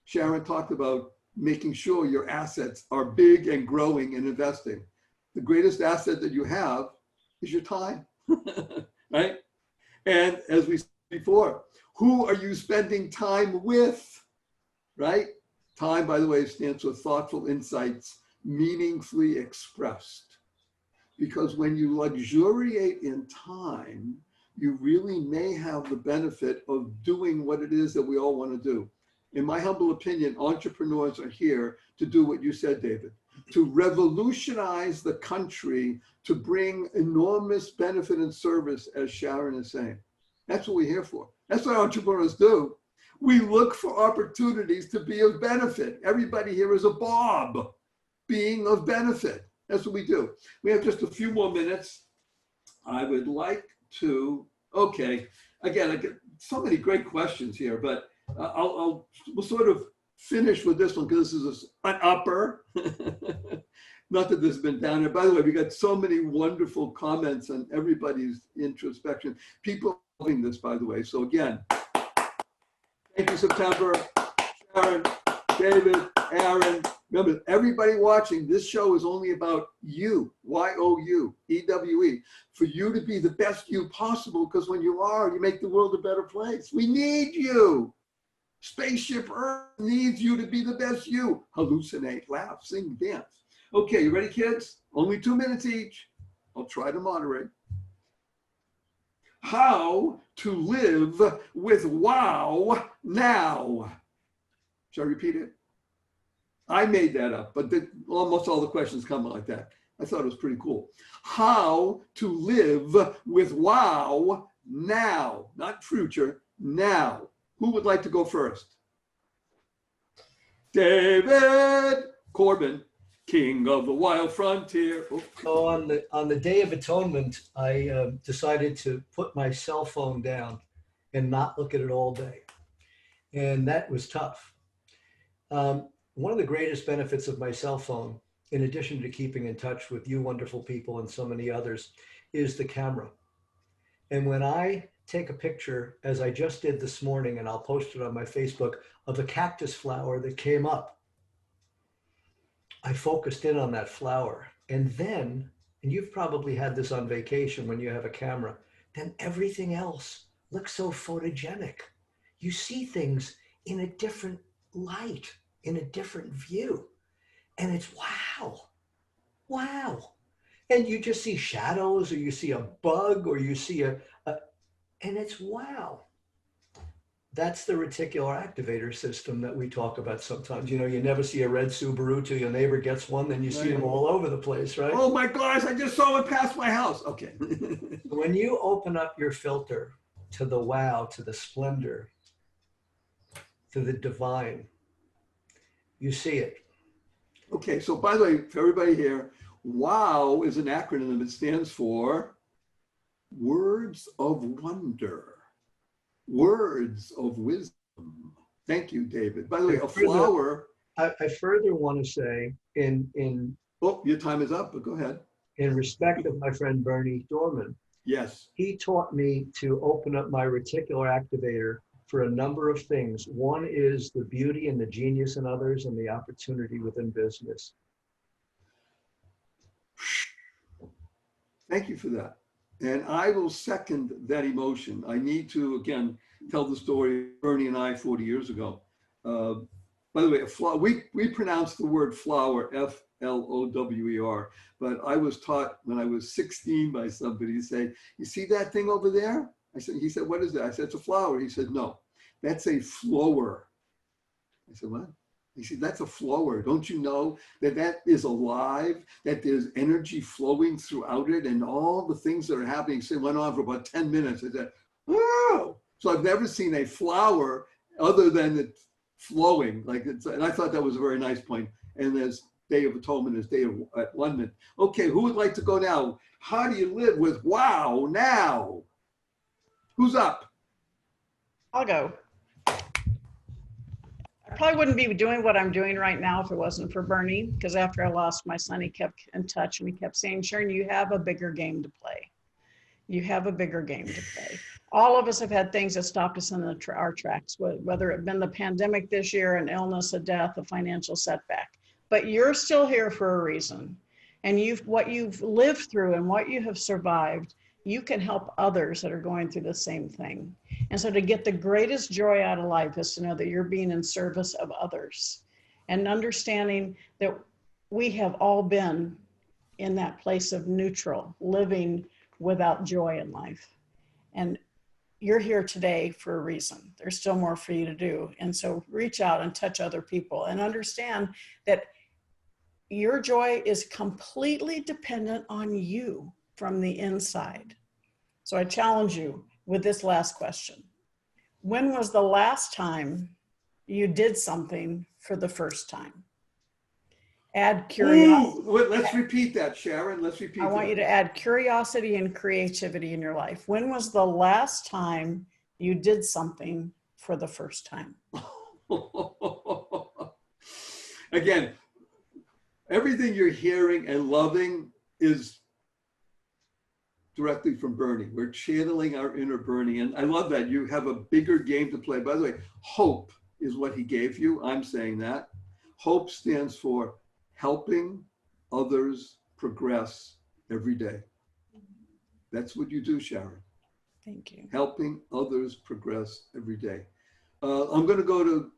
Sharon talked about making sure your assets are big and growing and investing. The greatest asset that you have is your time, right? And as we said before, who are you spending time with? Right? Time, by the way, stands for thoughtful insights, meaningfully expressed. Because when you luxuriate in time, you really may have the benefit of doing what it is that we all want to do. In my humble opinion, entrepreneurs are here to do what you said, David, to revolutionize the country, to bring enormous benefit and service, as Sharon is saying. That's what we're here for. That's what entrepreneurs do. We look for opportunities to be of benefit. Everybody here is a Bob, being of benefit. That's what we do. We have just a few more minutes. I would like to, okay, again, I get so many great questions here, but we'll sort of finish with this one because this is an upper. Not that this has been down here. By the way, we got so many wonderful comments on everybody's introspection. People are loving this, by the way. So again, thank you, September, Sharon, David, Aaron. Remember, everybody watching, this show is only about you, Y-O-U, E-W-E, for you to be the best you possible, because when you are, you make the world a better place. We need you. Spaceship Earth needs you to be the best you. Hallucinate, laugh, sing, dance. Okay, you ready, kids? Only 2 minutes each. I'll try to moderate. How to live with wow now. Shall I repeat it? I made that up, but almost all the questions come like that. I thought it was pretty cool. How to live with wow now, not future, now. Who would like to go first? David Corbin, king of the wild frontier. Oh. So on the Day of Atonement, I decided to put my cell phone down and not look at it all day. And that was tough. One of the greatest benefits of my cell phone, in addition to keeping in touch with you wonderful people and so many others, is the camera. And when I take a picture, as I just did this morning, and I'll post it on my Facebook, of a cactus flower that came up, I focused in on that flower. And then, and you've probably had this on vacation when you have a camera, then everything else looks so photogenic. You see things in a different light, in a different view. And it's wow, wow. And you just see shadows, or you see a bug, or you see and it's wow. That's the reticular activator system that we talk about sometimes. You know, you never see a red Subaru till your neighbor gets one, then you see them all over the place, right? Oh my gosh, I just saw it pass my house. Okay. When you open up your filter to the wow, to the splendor, to the divine, you see it. Okay, so by the way, for everybody here, WOW is an acronym. It stands for Words of Wonder, Words of Wisdom. Thank you, David. By the way, a flower. I further want to say, in Oh, your time is up, but go ahead. In respect of my friend Berny Dorman, Yes. he taught me to open up my reticular activator for a number of things. One is the beauty and the genius in others and the opportunity within business. Thank you for that. And I will second that emotion. I need to, again, tell the story of Bernie and I 40 years ago. By the way, we pronounce the word flower, Flower, but I was taught when I was 16 by somebody to say, you see that thing over there? He said, what is that? I said, it's a flower. He said, no, that's a flower. I said, what? He said, that's a flower. Don't you know that that is alive, that there's energy flowing throughout it and all the things that are happening? So it went on for about 10 minutes. I said, whoa. So I've never seen a flower other than it flowing. And I thought that was a very nice point. And there's Day of Atonement is Day of Atonement. Okay, who would like to go now? How do you live with wow now? Who's up? I'll go. I probably wouldn't be doing what I'm doing right now if it wasn't for Bernie, because after I lost my son, he kept in touch and he kept saying, Sharon, you have a bigger game to play. You have a bigger game to play. All of us have had things that stopped us in our tracks, whether it been the pandemic this year, an illness, a death, a financial setback. But you're still here for a reason. And what you've lived through and what you have survived, you can help others that are going through the same thing. And so to get the greatest joy out of life is to know that you're being in service of others and understanding that we have all been in that place of neutral, living without joy in life. And you're here today for a reason. There's still more for you to do. And so reach out and touch other people and understand that your joy is completely dependent on you from the inside. So I challenge you with this last question. When was the last time you did something for the first time? Add curiosity. Let's repeat that, Sharon. Let's repeat that. I want you to add curiosity and creativity in your life. When was the last time you did something for the first time? Again, everything you're hearing and loving is directly from Bernie. We're channeling our inner Bernie. And I love that. You have a bigger game to play. By the way, hope is what he gave you. I'm saying that. Hope stands for helping others progress every day. That's what you do, Sharon. Thank you. Helping others progress every day. I'm going to go to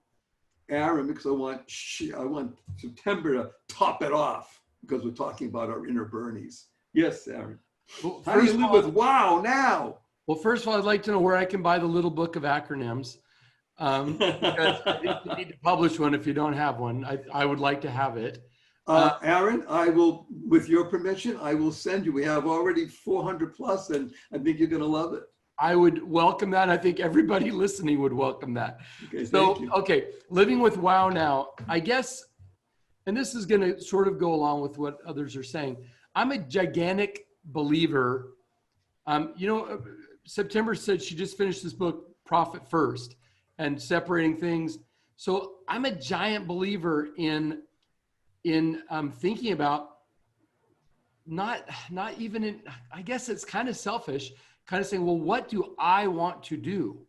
Aaron because I want September to top it off because we're talking about our inner Bernies. Yes, Aaron. Well, How do you live with wow now? Well, first of all, I'd like to know where I can buy the little book of acronyms. Because I think you need to publish one if you don't have one. I would like to have it. Aaron, I will, with your permission, I will send you. We have already 400 plus, and I think you're going to love it. I would welcome that. I think everybody listening would welcome that. Okay, So, thank you. okay, living with wow now, I guess, and this is going to sort of go along with what others are saying. I'm a gigantic believer. September said she just finished this book, Profit First, and separating things. So I'm a giant believer in thinking about not even in, I guess it's kind of selfish, kind of saying, well, what do I want to do?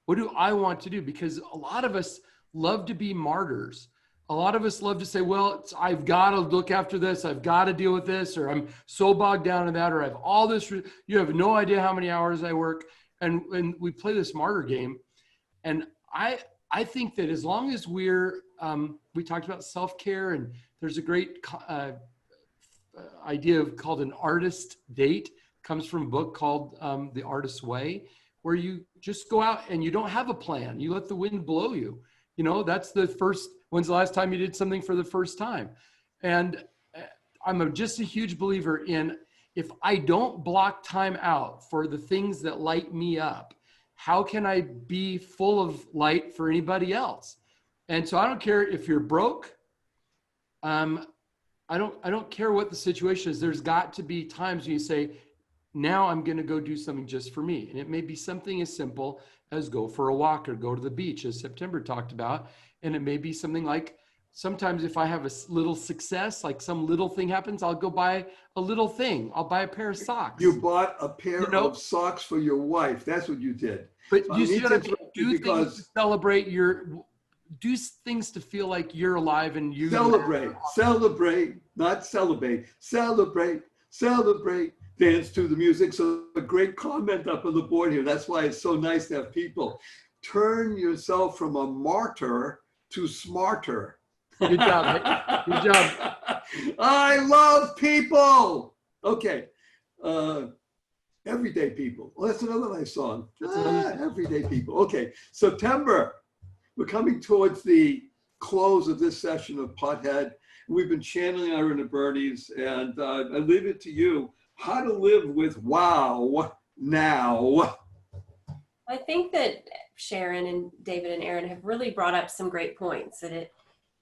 What do I want to do? Because a lot of us love to be martyrs. A lot of us love to say, well, I've got to look after this. I've got to deal with this, or I'm so bogged down in that, or I have all this. You have no idea how many hours I work. And we play this martyr game. And I think that as long as we talked about self-care, and there's a great idea called an artist date, comes from a book called The Artist's Way, where you just go out and you don't have a plan. You let the wind blow you. You know, that's when's the last time you did something for the first time? And I'm just a huge believer in, if I don't block time out for the things that light me up, how can I be full of light for anybody else? And so I don't care if you're broke. I don't care what the situation is. There's got to be times when you say, now I'm going to go do something just for me. And it may be something as simple as go for a walk or go to the beach, as September talked about. And it may be something like, sometimes if I have a little success, like some little thing happens, I'll go buy a little thing. I'll buy a pair of socks. You bought a pair of socks for your wife. That's what you did. But So you see what I mean? do things because to celebrate do things to feel like you're alive and you celebrate, not celebrate, celebrate, dance to the music. So a great comment up on the board here. That's why it's so nice to have people. Turn yourself from a martyr to smarter. Good job. Good job. I love people. Okay. Everyday people. Well, that's another nice song. Everyday people. Okay. September. We're coming towards the close of this session of Pothead. We've been channeling our inner Bernies, and I leave it to you. How to live with wow now. I think that Sharon and David and Aaron have really brought up some great points, that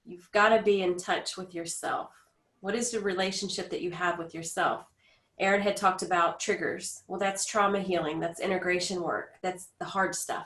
you've got to be in touch with yourself. What is the relationship that you have with yourself? Aaron had talked about triggers. Well, that's trauma healing. That's integration work. That's the hard stuff.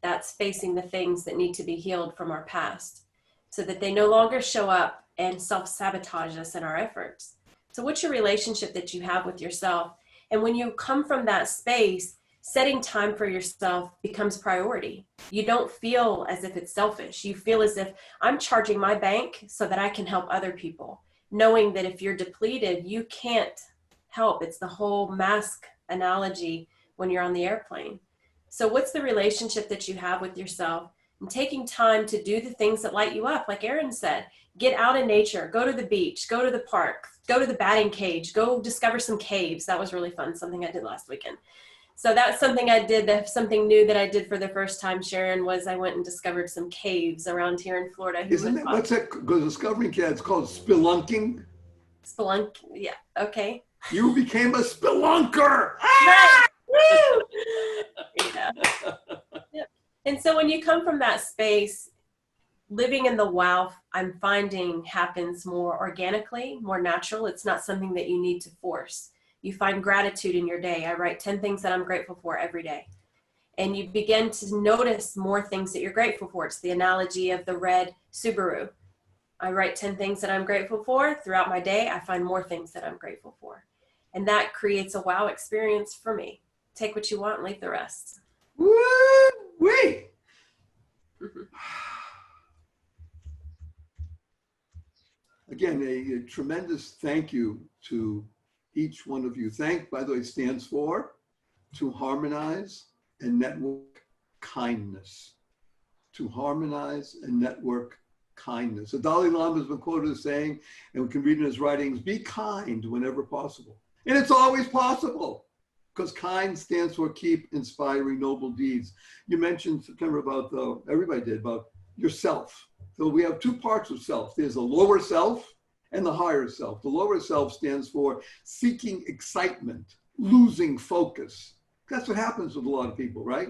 That's facing the things that need to be healed from our past so that they no longer show up and self-sabotage us in our efforts. So what's your relationship that you have with yourself? And when you come from that space, setting time for yourself becomes priority. You don't feel as if it's selfish. You feel as if I'm charging my bank so that I can help other people, knowing that if you're depleted, you can't help. It's the whole mask analogy when you're on the airplane. So what's the relationship that you have with yourself? And taking time to do the things that light you up, like Aaron said, get out in nature, go to the beach, go to the park, go to the batting cage, go discover some caves. That was really fun, something I did last weekend. So that's something I did, something new that I did for the first time, Sharon, was I went and discovered some caves around here in Florida. Isn't it, what's that, discovering cat, it's called spelunking? Spelunk, yeah, okay. You became a spelunker! Ah! Woo! Yeah. Yep. And so when you come from that space, living in the wow, I'm finding happens more organically, more natural. It's not something that you need to force. You find gratitude in your day. I write 10 things that I'm grateful for every day. And you begin to notice more things that you're grateful for. It's the analogy of the red Subaru. I write 10 things that I'm grateful for. Throughout my day, I find more things that I'm grateful for. And that creates a wow experience for me. Take what you want and leave the rest. Woo-wee! Again, a tremendous thank you to each one of you. Thank, by the way, stands for to harmonize and network kindness. To harmonize and network kindness. The Dalai Lama has been quoted as saying, and we can read in his writings, be kind whenever possible. And it's always possible, because kind stands for keep inspiring noble deeds. You mentioned, September, about, everybody did, about yourself. So we have two parts of self. There's the lower self and the higher self. The lower self stands for seeking excitement, losing focus. That's what happens with a lot of people, right?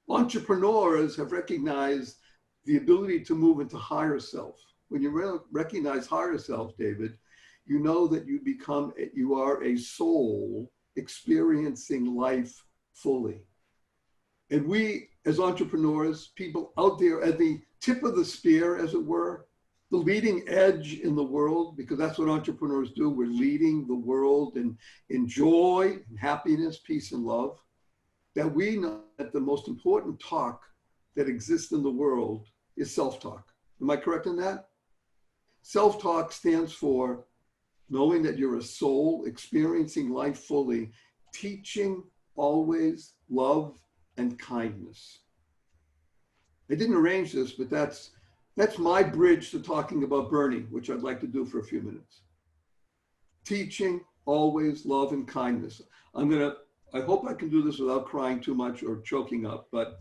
Entrepreneurs have recognized the ability to move into higher self. When you recognize higher self, David, you know that you are a soul experiencing life fully. And we, as entrepreneurs, people out there at the tip of the spear, as it were, the leading edge in the world, because that's what entrepreneurs do. We're leading the world in joy and happiness, peace and love. That we know that the most important talk that exists in the world is self-talk. Am I correct in that? Self-talk stands for knowing that you're a soul experiencing life fully, teaching always love and kindness. I didn't arrange this, but that's my bridge to talking about Bernie, which I'd like to do for a few minutes. Teaching always love and kindness. I hope I can do this without crying too much or choking up, but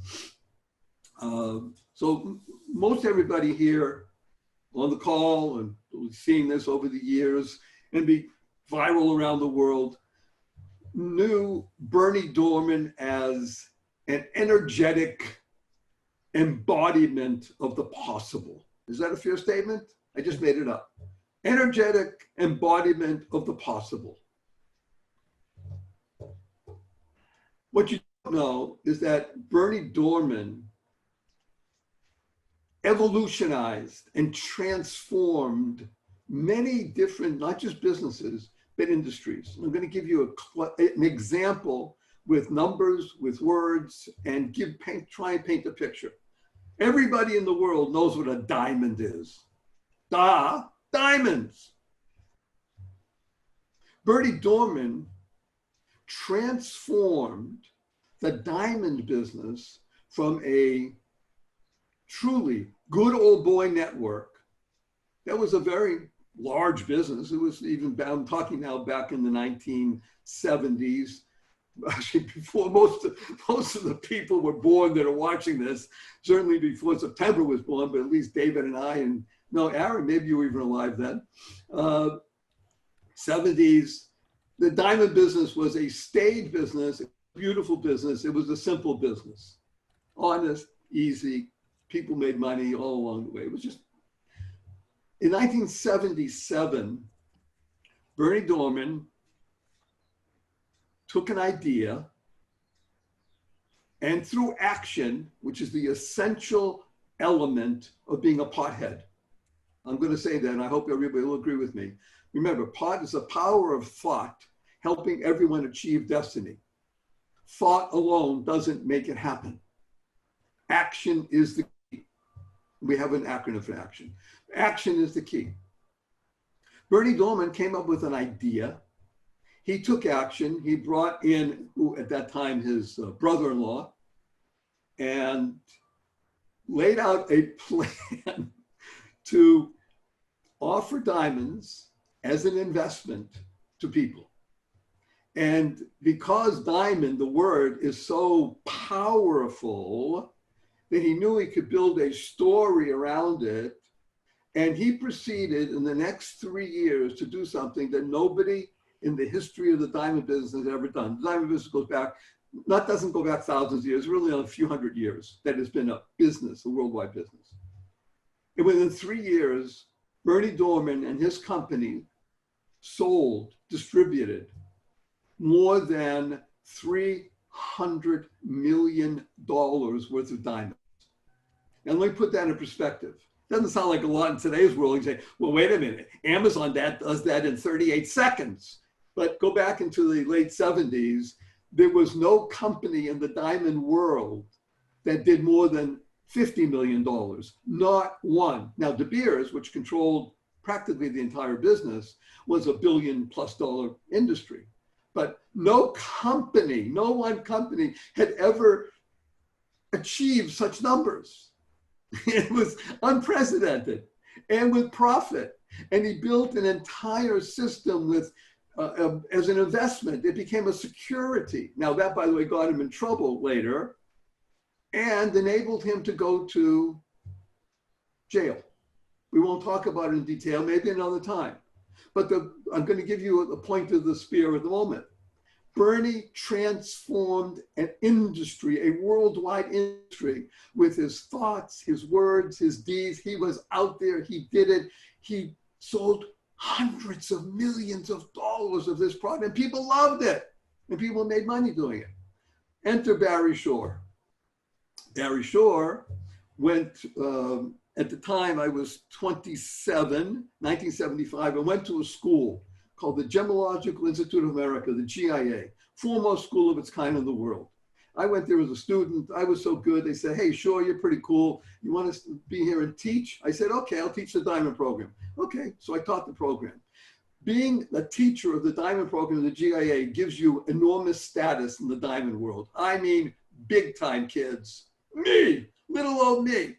so most everybody here on the call and seeing this over the years and be viral around the world knew Berny Dorman as an energetic embodiment of the possible. Is that a fair statement? I just made it up. Energetic embodiment of the possible. What you don't know is that Berny Dorman evolutionized and transformed many different, not just businesses, but industries. And I'm going to give you an example with numbers, with words, and try and paint a picture. Everybody in the world knows what a diamond is. Diamonds. Bernie Dorman transformed the diamond business from a truly good old boy network. That was a very large business. It was even, I'm talking now back in the 1970s, actually before most of the people were born that are watching this, certainly before September was born, but at least David and I, and no, Aaron, maybe you were even alive then. 70s, the diamond business was a staid business, a beautiful business. It was a simple business, honest, easy. People made money all along the way. It was just, in 1977, Bernie Dorman took an idea and through action, which is the essential element of being a pothead. I'm going to say that, and I hope everybody will agree with me. Remember, pot is the power of thought, helping everyone achieve destiny. Thought alone doesn't make it happen. Action is the key. We have an acronym for action. Action is the key. Bernie Dorman came up with an idea. He took action. He brought in, at that time, his brother-in-law, and laid out a plan to offer diamonds as an investment to people. And because diamond, the word, is so powerful, that he knew he could build a story around it. And he proceeded in the next 3 years to do something that nobody in the history of the diamond business has ever done. The diamond business goes back, doesn't go back thousands of years, really a few hundred years that has been a business, a worldwide business. And within 3 years, Bernie Dorman and his company sold, distributed more than $300 million worth of diamonds. And let me put that in perspective. Doesn't sound like a lot in today's world. You say, well, wait a minute, Amazon does that in 38 seconds. But go back into the late 70s, there was no company in the diamond world that did more than $50 million, not one. Now, De Beers, which controlled practically the entire business, was $1 billion+ industry. But no company, no one company had ever achieved such numbers. It was unprecedented and with profit. And he built an entire system with, as an investment. It became a security. Now that, by the way, got him in trouble later and enabled him to go to jail. We won't talk about it in detail, maybe another time. But I'm going to give you a point of the spear at the moment. Bernie transformed an industry, a worldwide industry, with his thoughts, his words, his deeds. He was out there, he did it. He sold hundreds of millions of dollars of this product, and people loved it, and people made money doing it. Enter Barry Shore. Barry Shore went, at the time I was 27, 1975, I went to a school called the Gemological Institute of America, the GIA, foremost school of its kind in the world. I went there as a student. I was so good. They said, hey, sure, you're pretty cool. You want to be here and teach? I said, okay, I'll teach the diamond program. Okay, so I taught the program. Being a teacher of the diamond program of the GIA gives you enormous status in the diamond world. I mean, big time kids. Me, little old me.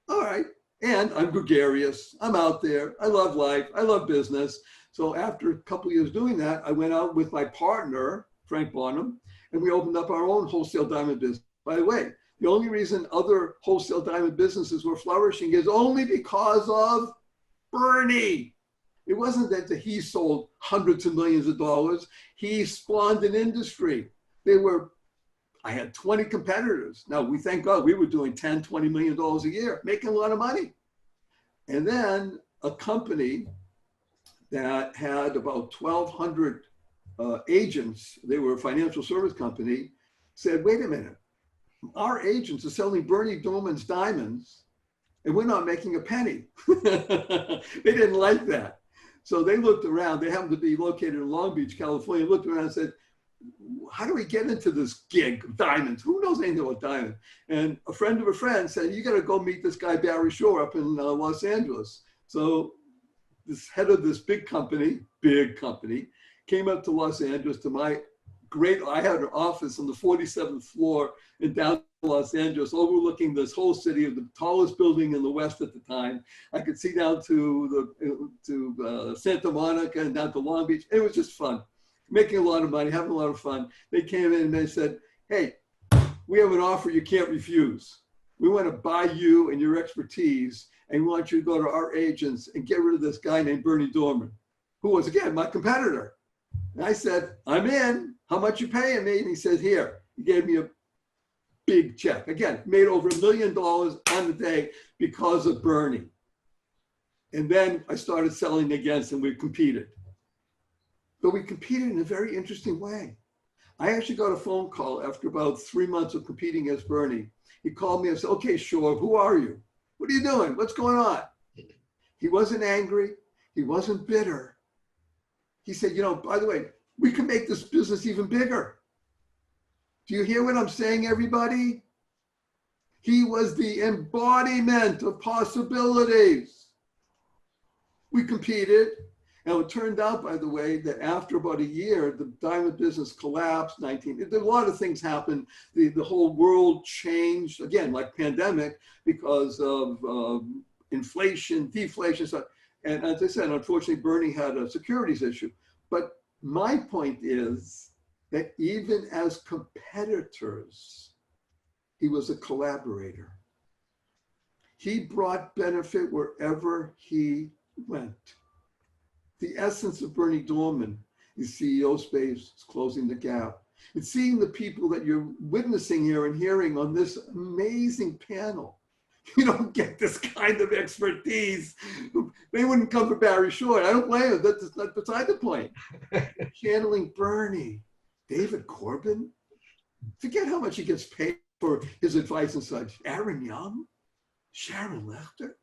All right, and I'm gregarious. I'm out there. I love life. I love business. So after a couple of years doing that, I went out with my partner, Frank Barnum, and we opened up our own wholesale diamond business. By the way, the only reason other wholesale diamond businesses were flourishing is only because of Bernie. It wasn't that he sold hundreds of millions of dollars. He spawned an industry. I had 20 competitors. Now, we thank God we were doing $10, $20 million a year, making a lot of money. And then a company that had about 1,200 agents, they were a financial service company, said, wait a minute, our agents are selling Bernie Dorman's diamonds and we're not making a penny. They didn't like that. So they looked around. They happened to be located in Long Beach, California, looked around and said, how do we get into this gig of diamonds? Who knows anything about diamonds? And a friend of a friend said, you got to go meet this guy, Barry Shore, up in Los Angeles. So this head of this big company, came up to Los Angeles to my I had an office on the 47th floor in downtown Los Angeles, overlooking this whole city, of the tallest building in the West at the time. I could see down to Santa Monica and down to Long Beach. It was just fun, making a lot of money, having a lot of fun. They came in and they said, hey, we have an offer you can't refuse. We want to buy you and your expertise, and we want you to go to our agents and get rid of this guy named Berny Dorman, who was, again, my competitor. And I said, I'm in. How much you paying me? And he said, here. He gave me a big check. Again, made over $1 million on the day because of Bernie. And then I started selling against, and we competed. But we competed in a very interesting way. I actually got a phone call after about 3 months of competing against Bernie. He called me and said, okay, Shore, who are you? What are you doing? What's going on? He wasn't angry. He wasn't bitter. He said, you know, by the way, we can make this business even bigger. Do you hear what I'm saying, everybody? He was the embodiment of possibilities. We competed, and it turned out, by the way, that after about a year, the diamond business collapsed. A lot of things happened. The whole world changed, again, like pandemic, because of inflation, deflation, stuff. And as I said, unfortunately, Bernie had a securities issue. But my point is that even as competitors, he was a collaborator. He brought benefit wherever he went. The essence of Berny Dorman is CEO space, is closing the gap. It's seeing the people that you're witnessing here and hearing on this amazing panel. You don't get this kind of expertise. They wouldn't come for Barry Shore. I don't blame them. That's not beside the point. Channeling Bernie, David Corbin. Forget how much he gets paid for his advice and such. Aaron Young, Sharon Lechter,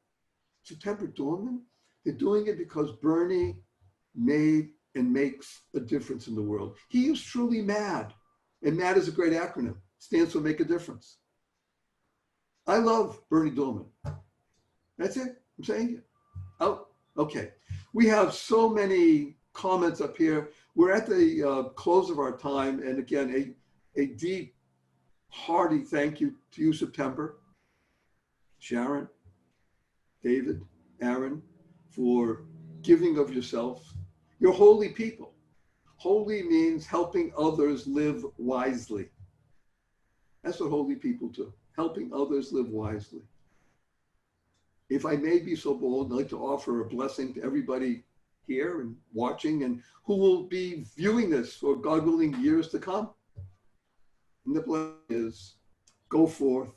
September Dorman. They're doing it because Bernie made and makes a difference in the world. He is truly MAD. And MAD is a great acronym. Stands for Make a Difference. I love Berny Dorman. That's it. I'm saying it. Oh, okay. We have so many comments up here. We're at the close of our time. And again, a deep, hearty thank you to you, September, Sharon, David, Aaron, for giving of yourself. You're holy people. Holy means helping others live wisely. That's what holy people do. Helping others live wisely. If I may be so bold, I'd like to offer a blessing to everybody here and watching and who will be viewing this for, God willing, years to come. And the blessing is, go forth,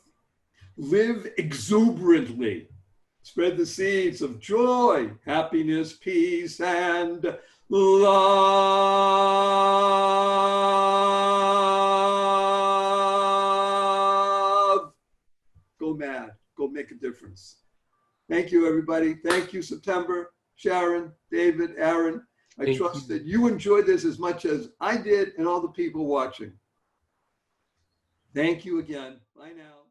live exuberantly, spread the seeds of joy, happiness, peace, and love. Go mad, go make a difference. Thank you, everybody. Thank you, September, Sharon, David, Aaron. I trust that you enjoyed this as much as I did and all the people watching. Thank you again. Bye now.